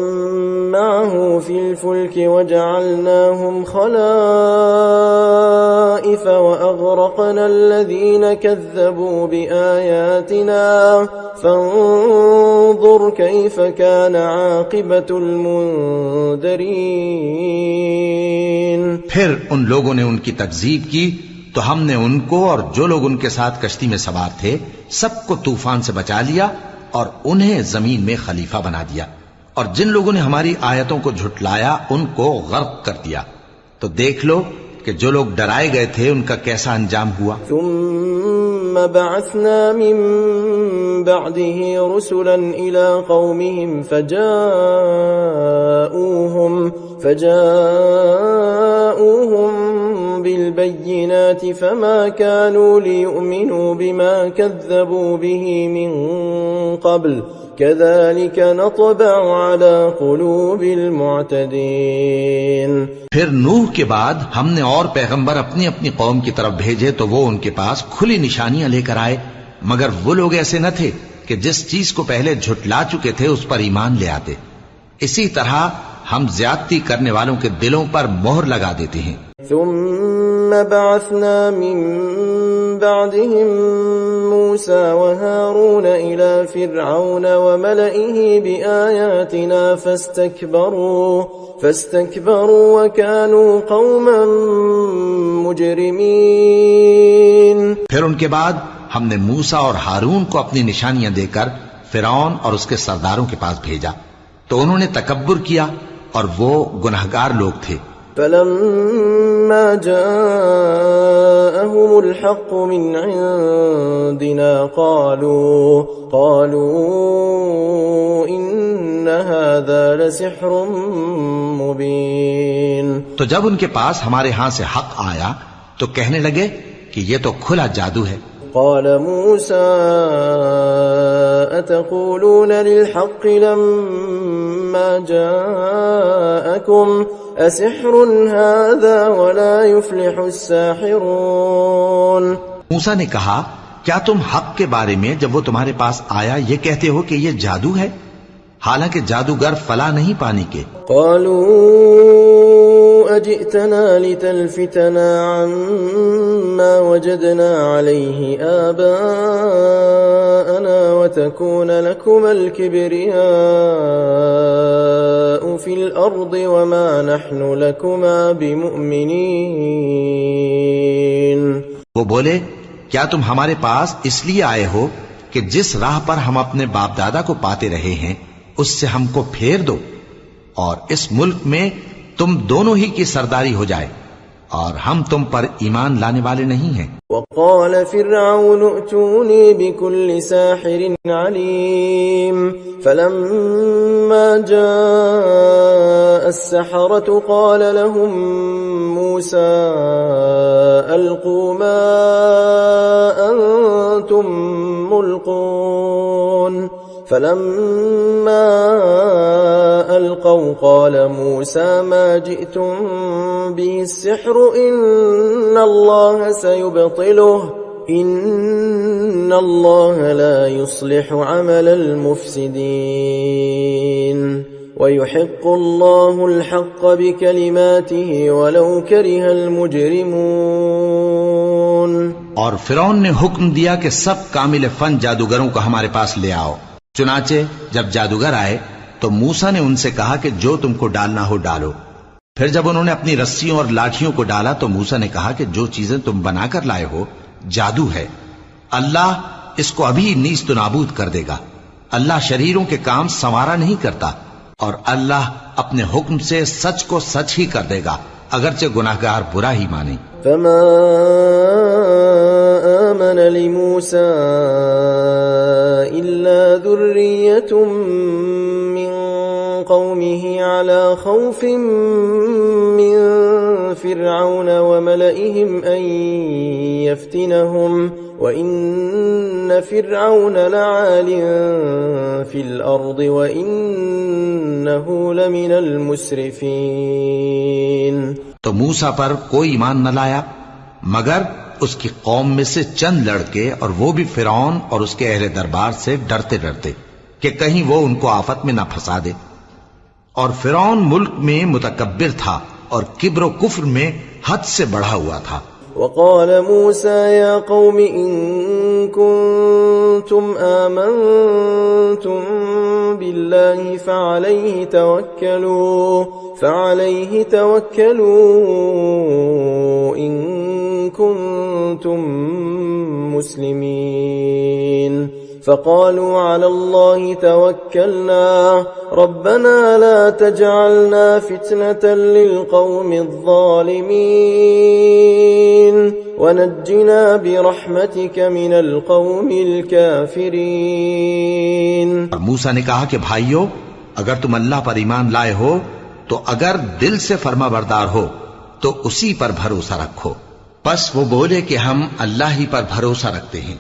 مَّعَهُ فِي الْفُلْكِ وَجَعَلْنَاهُمْ خَلَائِفَ وَأَغْرَقْنَا الَّذِينَ كَذَّبُوا بِآيَاتِنَا فَانظُرْ كَيْفَ كَانَ عَاقِبَةُ الْمُنذَرِينَ. پھر ان لوگوں نے ان کی تکذیب کی تو ہم نے ان کو اور جو لوگ ان کے ساتھ کشتی میں سوار تھے سب کو طوفان سے بچا لیا اور انہیں زمین میں خلیفہ بنا دیا، اور جن لوگوں نے ہماری آیتوں کو جھٹلایا ان کو غرق کر دیا. تو دیکھ لو کہ جو لوگ ڈرائے گئے تھے ان کا کیسا انجام ہوا. ثم بعثنا من بعده رسلا إلى قومهم فجاءوهم بالبينات فما كانوا ليؤمنوا بما كذبوا به من قبل كذلك نطبع على قلوب المعتدين. پھر نوح کے بعد ہم نے اور پیغمبر اپنی اپنی قوم کی طرف بھیجے تو وہ ان کے پاس کھلی نشانیاں لے کر آئے، مگر وہ لوگ ایسے نہ تھے کہ جس چیز کو پہلے جھٹلا چکے تھے اس پر ایمان لے آتے. اسی طرح ہم زیادتی کرنے والوں کے دلوں پر مہر لگا دیتے ہیں. ثم بعثنا من بعدهم موسى وهارون إلى فرعون وملئه بآياتنا فاستكبروا وكانوا قوما مجرمين. پھر ان کے بعد ہم نے موسیٰ اور ہارون کو اپنی نشانیاں دے کر فرعون اور اس کے سرداروں کے پاس بھیجا تو انہوں نے تکبر کیا اور وہ گناہگار لوگ تھے. فلما جاءهم الحق من عندنا قالوا إن هذا لسحر مبين. تو جب ان کے پاس ہمارے ہاں سے حق آیا تو کہنے لگے کہ یہ تو کھلا جادو ہے. قال موسى أتقولون للحق لما جاءكم أسحر هذا ولا يفلح الساحرون. موسیٰ نے کہا کیا تم حق کے بارے میں جب وہ تمہارے پاس آیا یہ کہتے ہو کہ یہ جادو ہے، حالانکہ جادوگر فلاح نہیں پانے کے. قالوا أجئتنا لتلفتنا عما وجدنا عليه آباءنا وتكون لكما الكبرياء في الأرض وما نحن لكما بمؤمنين. وہ بولے کیا تم ہمارے پاس اس لیے آئے ہو کہ جس راہ پر ہم اپنے باپ دادا کو پاتے رہے ہیں اس سے ہم کو پھیر دو اور اس ملک میں تم دونوں ہی کی سرداری ہو جائے اور ہم تم پر ایمان لانے والے نہیں ہیں. وقال فرعون ائتوني بكل ساحر عليم فلما جاء السحرة قال لهم موسى ألقوا ما أنتم ملقون فلما ألقوا قال موسى ما جئتم به السحر إن الله سيبطله إن الله لا يصلح عمل المفسدين ويحق الله الحق بكلماته ولو كره المجرمون. اور فرعون نے حکم دیا کہ سب کامل فن جادوگروں کو ہمارے پاس لے آؤ. چنانچہ جب جادوگر آئے تو موسیٰ نے ان سے کہا کہ جو تم کو ڈالنا ہو ڈالو. پھر جب انہوں نے اپنی رسیوں اور لاٹھیوں کو ڈالا تو موسیٰ نے کہا کہ جو چیزیں تم بنا کر لائے ہو جادو ہے، اللہ اس کو ابھی نیست و نابود کر دے گا. اللہ شریروں کے کام سنوارا نہیں کرتا اور اللہ اپنے حکم سے سچ کو سچ ہی کر دے گا اگرچہ گناہگار برا ہی مانے. فما آمن لموسى إلا ذرية من قومه على خوف من فرعون وملئهم أن يفتنهم وَإِنَّ فِرْعَوْنَ لَعَالٍ فِي الْأَرْضِ وَإِنَّهُ لَمِنَ الْمُسْرِفِينَ. تو موسیٰ پر کوئی ایمان نہ لایا مگر اس کی قوم میں سے چند لڑکے، اور وہ بھی فرعون اور اس کے اہل دربار سے ڈرتے ڈرتے کہ کہیں وہ ان کو آفت میں نہ پھنسا دے. اور فرعون ملک میں متکبر تھا اور کبر و کفر میں حد سے بڑھا ہوا تھا. وقال موسى يا قوم إن كنتم آمنتم بالله فعليه توكلوا إن كنتم مسلمين. فقالوا على الله توكلنا ربنا لا تجعلنا فتنة للقوم الظالمين ونجنا برحمتك من القوم الكافرين. اور موسیٰ نے کہا کہ بھائیو، اگر تم اللہ پر ایمان لائے ہو تو اگر دل سے فرما بردار ہو تو اسی پر بھروسہ رکھو. پس وہ بولے کہ ہم اللہ ہی پر بھروسہ رکھتے ہیں.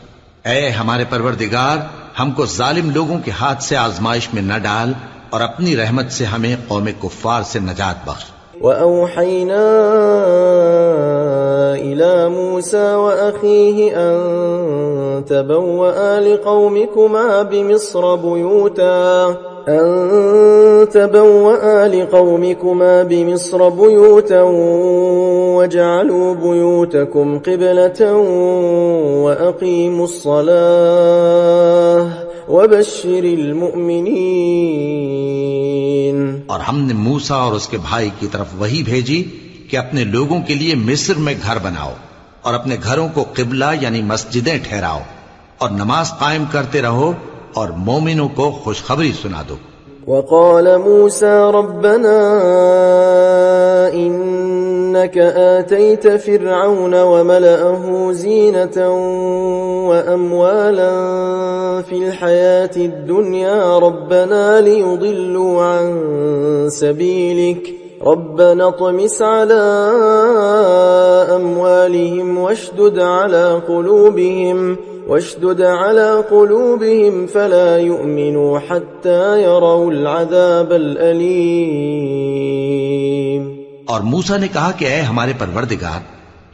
اے ہمارے پروردگار، ہم کو ظالم لوگوں کے ہاتھ سے آزمائش میں نہ ڈال اور اپنی رحمت سے ہمیں قوم کفار سے نجات بخش. وأوحينا إلى موسى وأخيه أن تبوأ لقومكما بمصر بيوتا واجعلوا بيوتكم قبلة وأقيموا الصلاة وبشر المؤمنين. اور ہم نے موسیٰ اور اس کے بھائی کی طرف وہی بھیجی کہ اپنے لوگوں کے لیے مصر میں گھر بناؤ اور اپنے گھروں کو قبلہ یعنی مسجدیں ٹھہراؤ اور نماز قائم کرتے رہو اور مومنوں کو خوشخبری سنا دو. وقال موسى ربنا إنك آتيت فرعون وملأه زينة وأموالا في الحياة الدنيا ربنا ليضلوا عن سبيلك ربنا اطمس على أموالهم واشدد على قلوبهم فلا يؤمنوا حتى يروا العذاب الأليم. اور موسیٰ نے کہا کہ اے ہمارے پروردگار،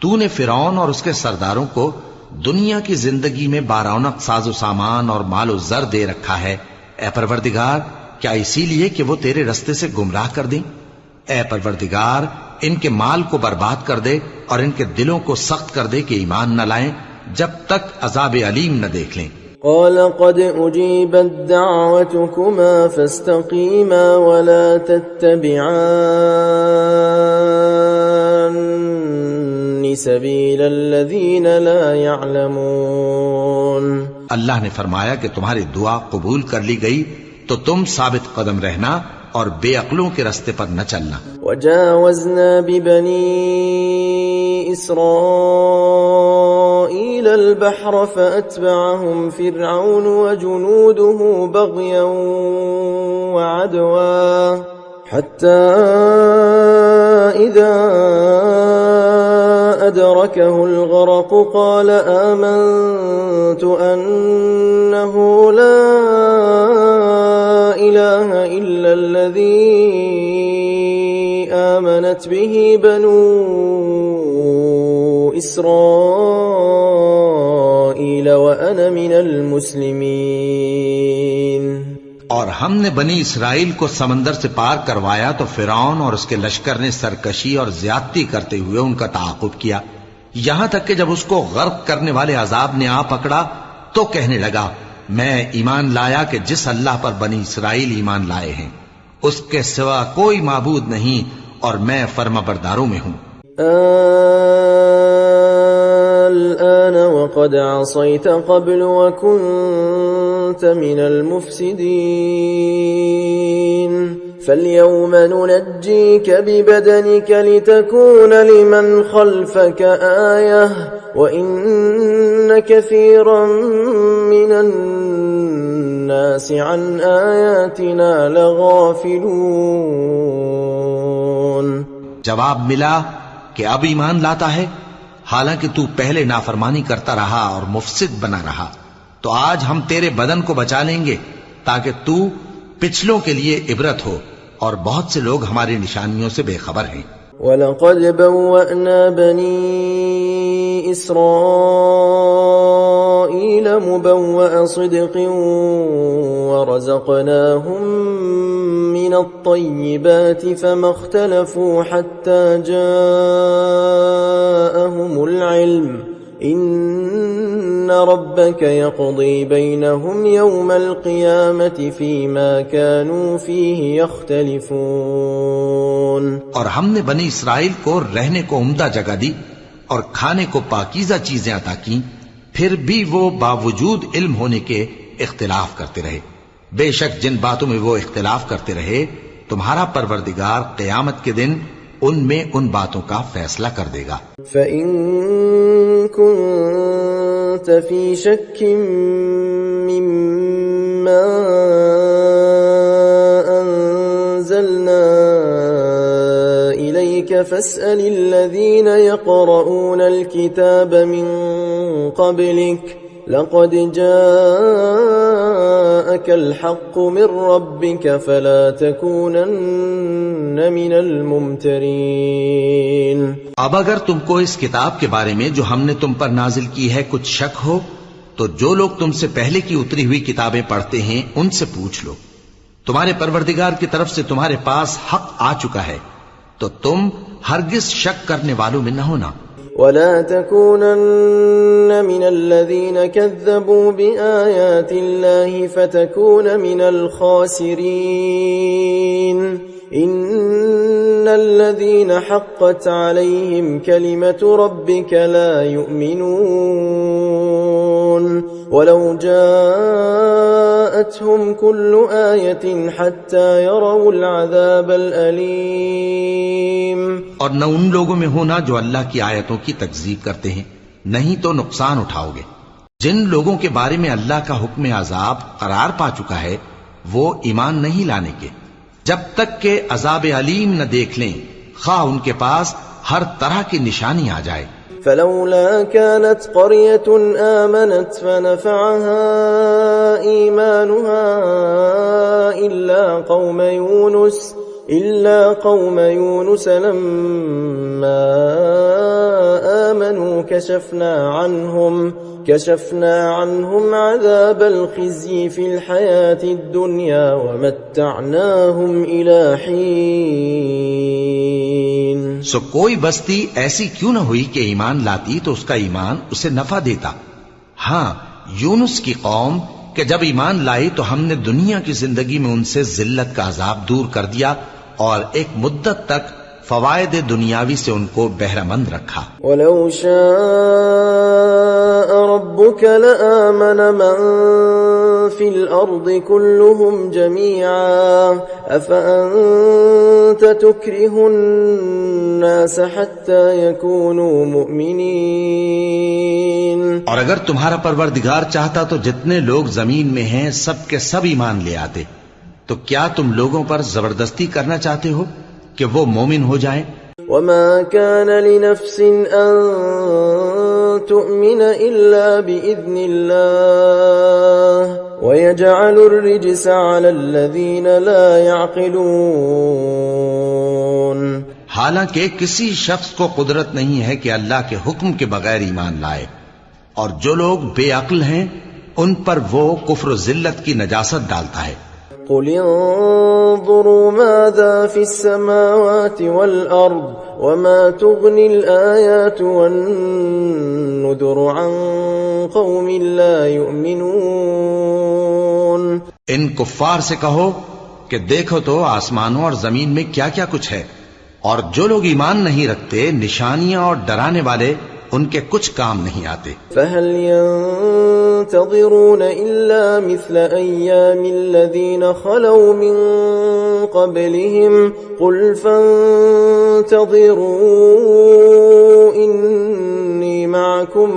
تو نے فرعون اور اس کے سرداروں کو دنیا کی زندگی میں بارونق ساز و سامان اور مال و زر دے رکھا ہے. اے پروردگار، کیا اسی لیے کہ وہ تیرے رستے سے گمراہ کر دیں؟ اے پروردگار، ان کے مال کو برباد کر دے اور ان کے دلوں کو سخت کر دے کہ ایمان نہ لائیں جب تک عذاب علیم نہ دیکھ لیں. قال قد أجيبت دعوتكما فاستقيما ولا تتبعان سبيل الذين لا يعلمون. اللہ نے فرمایا کہ تمہاری دعا قبول کر لی گئی تو تم ثابت قدم رہنا اور بے عقلوں کے رستے پر نہ چلنا. وجاوزنا ببني إسرائيل البحر فأتبعهم فرعون وجنوده بغيا وعدوا حتى إذا أدركه الغرق قال آمنت أنه لا إله إلا الذي آمنت به بنو إسرائيل وأنا من المسلمين. اور ہم نے بنی اسرائیل کو سمندر سے پار کروایا تو فرعون اور اس کے لشکر نے سرکشی اور زیادتی کرتے ہوئے ان کا تعاقب کیا، یہاں تک کہ جب اس کو غرق کرنے والے عذاب نے آ پکڑا تو کہنے لگا میں ایمان لایا کہ جس اللہ پر بنی اسرائیل ایمان لائے ہیں اس کے سوا کوئی معبود نہیں اور میں فرما برداروں میں ہوں. الآن وقد عصيت قبل وكنت من المفسدين فاليوم ننجيك ببدنك لتكون لمن خلفك آية وإن كثيرا من الناس عن آياتنا لغافلون. جواب ملا کہ اب ایمان لاتا ہے حالانکہ تو پہلے نافرمانی کرتا رہا اور مفسد بنا رہا، تو آج ہم تیرے بدن کو بچا لیں گے تاکہ تو پچھلوں کے لیے عبرت ہو، اور بہت سے لوگ ہماری نشانیوں سے بے خبر ہیں. وَلَقَدْ بَوَّأْنَا بَنِي إِسْرَائِيلَ مُبَوَّأَ صِدْقٍ وَرَزَقْنَاهُمْ مِنَ الطَّيِّبَاتِ فَمَا اخْتَلَفُوا حَتَّى جَاءَهُمُ الْعِلْمُ إِنَّ رَبَّكَ يَقْضِي بَيْنَهُمْ يَوْمَ الْقِيَامَةِ فِيمَا كَانُوا فِيهِ يَخْتَلِفُونَ. اور ہم نے بنی اسرائیل کو رہنے کو عمدہ جگہ دی اور کھانے کو پاکیزہ چیزیں عطا کیں، پھر بھی وہ باوجود علم ہونے کے اختلاف کرتے رہے. بے شک جن باتوں میں وہ اختلاف کرتے رہے تمہارا پروردگار قیامت کے دن ان میں ان باتوں کا فیصلہ کر دے گا. فَإِن كُنتَ فِي شَكٍّ مِّمَّا أَنزَلْنَا إِلَيْكَ فَاسْأَلِ الَّذِينَ يَقْرَؤُونَ الْكِتَابَ مِن قَبْلِكَ لَقَدْ جَاءَكَ الْحَقُّ مِن رَّبِّكَ فَلَا تَكُونَنَّ مِنَ الْمُمْتَرِينَ. اب اگر تم کو اس کتاب کے بارے میں جو ہم نے تم پر نازل کی ہے کچھ شک ہو تو جو لوگ تم سے پہلے کی اتری ہوئی کتابیں پڑھتے ہیں ان سے پوچھ لو. تمہارے پروردگار کی طرف سے تمہارے پاس حق آ چکا ہے تو تم ہرگز شک کرنے والوں میں نہ ہونا. وَلَا تَكُونَنَّ مِنَ الَّذِينَ كَذَّبُوا بِآيَاتِ اللَّهِ فَتَكُونَ مِنَ الْخَاسِرِينَ. إِنَّ الَّذِينَ حَقَّتْ عَلَيْهِمْ كَلِمَةُ رَبِّكَ لَا يُؤْمِنُونَ وَلَوْ جَاءَتْهُمْ كُلُّ آيَةٍ حَتَّى يَرَوْا الْعَذَابَ الْأَلِيمَ. اور نہ ان لوگوں میں ہونا جو اللہ کی آیتوں کی تکذیب کرتے ہیں نہیں تو نقصان اٹھاؤ گے. جن لوگوں کے بارے میں اللہ کا حکم عذاب قرار پا چکا ہے وہ ایمان نہیں لانے کے جب تک کہ عذاب علیم نہ دیکھ لیں خواہ ان کے پاس ہر طرح کی نشانی آ جائے. فلولا كانت قرية آمنت فنفعها إيمانها إلا قوم يونس لما آمنوا كشفنا عنهم عذاب الخزي في الحياة الدنيا ومتعناهم إلى حين. سو کوئی بستی ایسی کیوں نہ ہوئی کہ ایمان لاتی تو اس کا ایمان اسے نفع دیتا. ہاں یونس کی قوم کہ جب ایمان لائی تو ہم نے دنیا کی زندگی میں ان سے ذلت کا عذاب دور کر دیا اور ایک مدت تک فوائد دنیاوی سے ان کو بہرہ مند رکھا. وَلَوْ شَاءَ رَبُّكَ لَآمَنَ مَن فِي الْأَرْضِ كُلُّهُمْ جَمِيعًا أَفَأَنْتَ تُكْرِهُ النَّاسَ حَتَّى يَكُونُوا مُؤْمِنِينَ. اور اگر تمہارا پروردگار چاہتا تو جتنے لوگ زمین میں ہیں سب کے سب ایمان لے آتے. تو کیا تم لوگوں پر زبردستی کرنا چاہتے ہو کہ وہ مومن ہو جائیں؟ وَمَا كَانَ لِنَفْسٍ أَن تُؤْمِنَ إِلَّا بِإِذْنِ اللَّهِ وَيَجْعَلُ الرِّجْسَ عَلَى الَّذِينَ لَا يَعْقِلُونَ. حالانکہ کسی شخص کو قدرت نہیں ہے کہ اللہ کے حکم کے بغیر ایمان لائے اور جو لوگ بے عقل ہیں ان پر وہ کفر و ذلت کی نجاست ڈالتا ہے. قُلِ انظُرُوا مَاذَا فِي السَّمَاوَاتِ وَالْأَرْضِ وَمَا تُغْنِي الْآيَاتُ وَالنُّذُرُ عَن قَوْمٍ لَا يُؤْمِنُونَ. ان کفار سے کہو کہ دیکھو تو آسمانوں اور زمین میں کیا کیا کچھ ہے اور جو لوگ ایمان نہیں رکھتے نشانیاں اور ڈرانے والے ان کے کچھ کام نہیں آتے. فَهَلْ يَنتَظِرُونَ إِلَّا مِثْلَ أَيَّامِ الَّذِينَ خَلَوْا مِن قَبْلِهِمْ قُلْ فَانتَظِرُوا إِنِّي مَعَكُمْ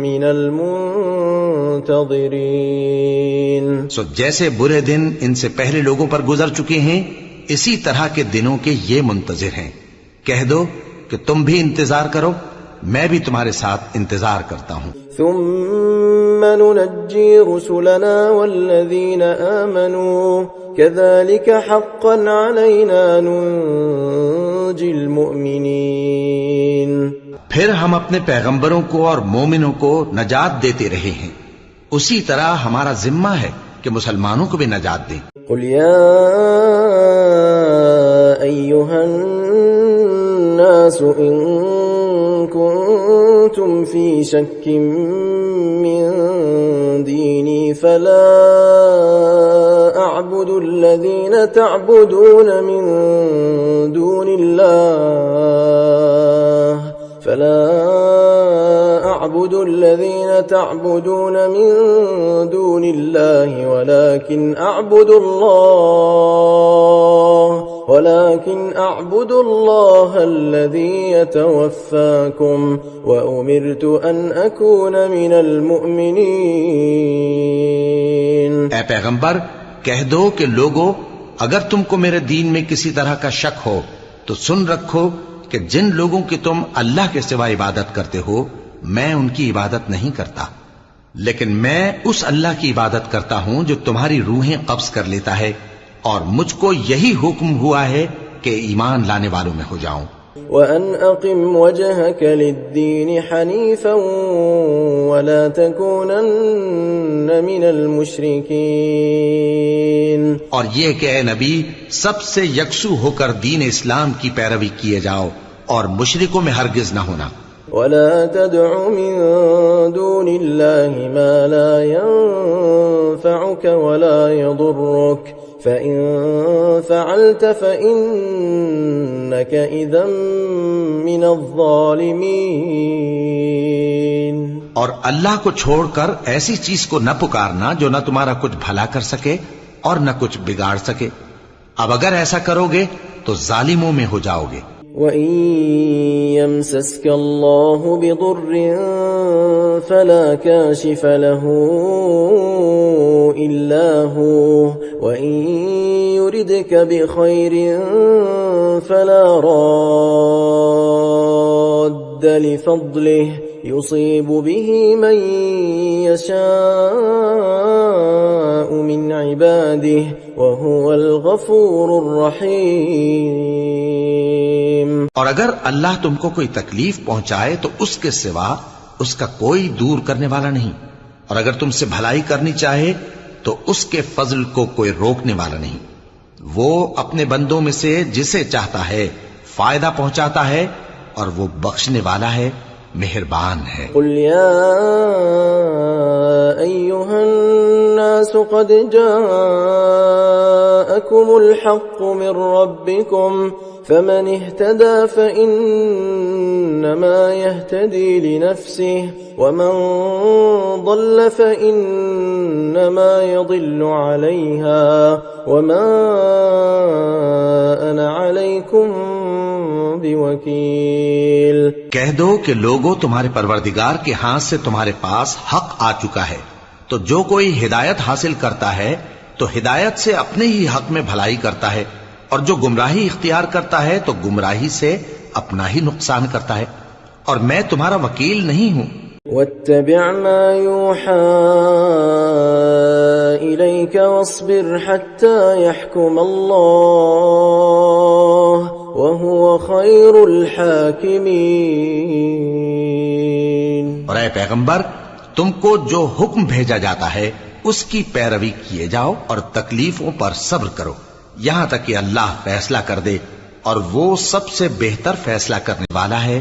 مِنَ الْمُنتَظِرِينَ. سو جیسے برے دن ان سے پہلے لوگوں پر گزر چکے ہیں اسی طرح کے دنوں کے یہ منتظر ہیں. کہہ دو کہ تم بھی انتظار کرو میں بھی تمہارے ساتھ انتظار کرتا ہوں. ثم ننجي رسلنا والذين آمنوا كذلك حقا علينا ننجي المؤمنين. پھر ہم اپنے پیغمبروں کو اور مومنوں کو نجات دیتے رہے ہیں اسی طرح ہمارا ذمہ ہے کہ مسلمانوں کو بھی نجات دیں. قل يا أيها الناس إن كنتم في شك من ديني فلا أعبد الذين تعبدون من دون الله أعبد الذين تعبدون من دون الله ولكن أعبد الله الذي يتوفاكم وأمرت أن أكون من المؤمنين. اے پیغمبر کہہ دو کہ لوگو اگر تم کو میرے دین میں کسی طرح کا شک ہو تو سن رکھو کہ جن لوگوں کی تم اللہ کے سوا عبادت کرتے ہو میں ان کی عبادت نہیں کرتا، لیکن میں اس اللہ کی عبادت کرتا ہوں جو تمہاری روحیں قبض کر لیتا ہے، اور مجھ کو یہی حکم ہوا ہے کہ ایمان لانے والوں میں ہو جاؤں. وَأَنْ أَقِمْ وَجْهَكَ لِلدِّينِ حَنِيفًا وَلَا تَكُونَنَّ مِنَ الْمُشْرِكِينَ. اور یہ کہ اے نبی سب سے یکسو ہو کر دین اسلام کی پیروی کیے جاؤ اور مشرکوں میں ہرگز نہ ہونا. وَلَا تَدْعُ مِن دُونِ اللَّهِ مَا لَا يَنفَعُكَ وَلَا يَضُرُّكَ فَإِن فَعَلْتَ فَإِنَّكَ إِذًا مِّنَ الظَّالِمِينَ. اور اللہ کو چھوڑ کر ایسی چیز کو نہ پکارنا جو نہ تمہارا کچھ بھلا کر سکے اور نہ کچھ بگاڑ سکے. اب اگر ایسا کرو گے تو ظالموں میں ہو جاؤ گے. وَإِن يَمْسَسْكَ اللَّهُ بِضُرٍّ فَلَا كَاشِفَ لَهُ إِلَّا هُوَ وَإِن يُرِدْكَ بِخَيْرٍ فَلَا رَادَّ لِفَضْلِهِ يُصِيبُ بِهِ مَن يَشَاءُ مِنْ عِبَادِهِ وَهُوَ الْغَفُورُ الرَّحِيمُ. اور اگر اللہ تم کو کوئی تکلیف پہنچائے تو اس کے سوا اس کا کوئی دور کرنے والا نہیں، اور اگر تم سے بھلائی کرنی چاہے تو اس کے فضل کو کوئی روکنے والا نہیں. وہ اپنے بندوں میں سے جسے چاہتا ہے فائدہ پہنچاتا ہے اور وہ بخشنے والا ہے، مہربان ہے. قل يا أيها الناس قد جاءكم الحق من ربكم فمن اهتدى فإنما يهتدي لنفسه ومن ضل فإنما يضل عليها وما أنا عليكم بوكيل. کہہ دو کہ لوگوں تمہارے پروردگار کے ہاتھ سے تمہارے پاس حق آ چکا ہے، تو جو کوئی ہدایت حاصل کرتا ہے تو ہدایت سے اپنے ہی حق میں بھلائی کرتا ہے، اور جو گمراہی اختیار کرتا ہے تو گمراہی سے اپنا ہی نقصان کرتا ہے، اور میں تمہارا وکیل نہیں ہوں. واتبع ما يوحى إليك واصبر حتى يحكم الله وهو خير الحاكمين. اور اے پیغمبر تم کو جو حکم بھیجا جاتا ہے اس کی پیروی کیے جاؤ اور تکلیفوں پر صبر کرو یہاں تک کہ اللہ فیصلہ کر دے، اور وہ سب سے بہتر فیصلہ کرنے والا ہے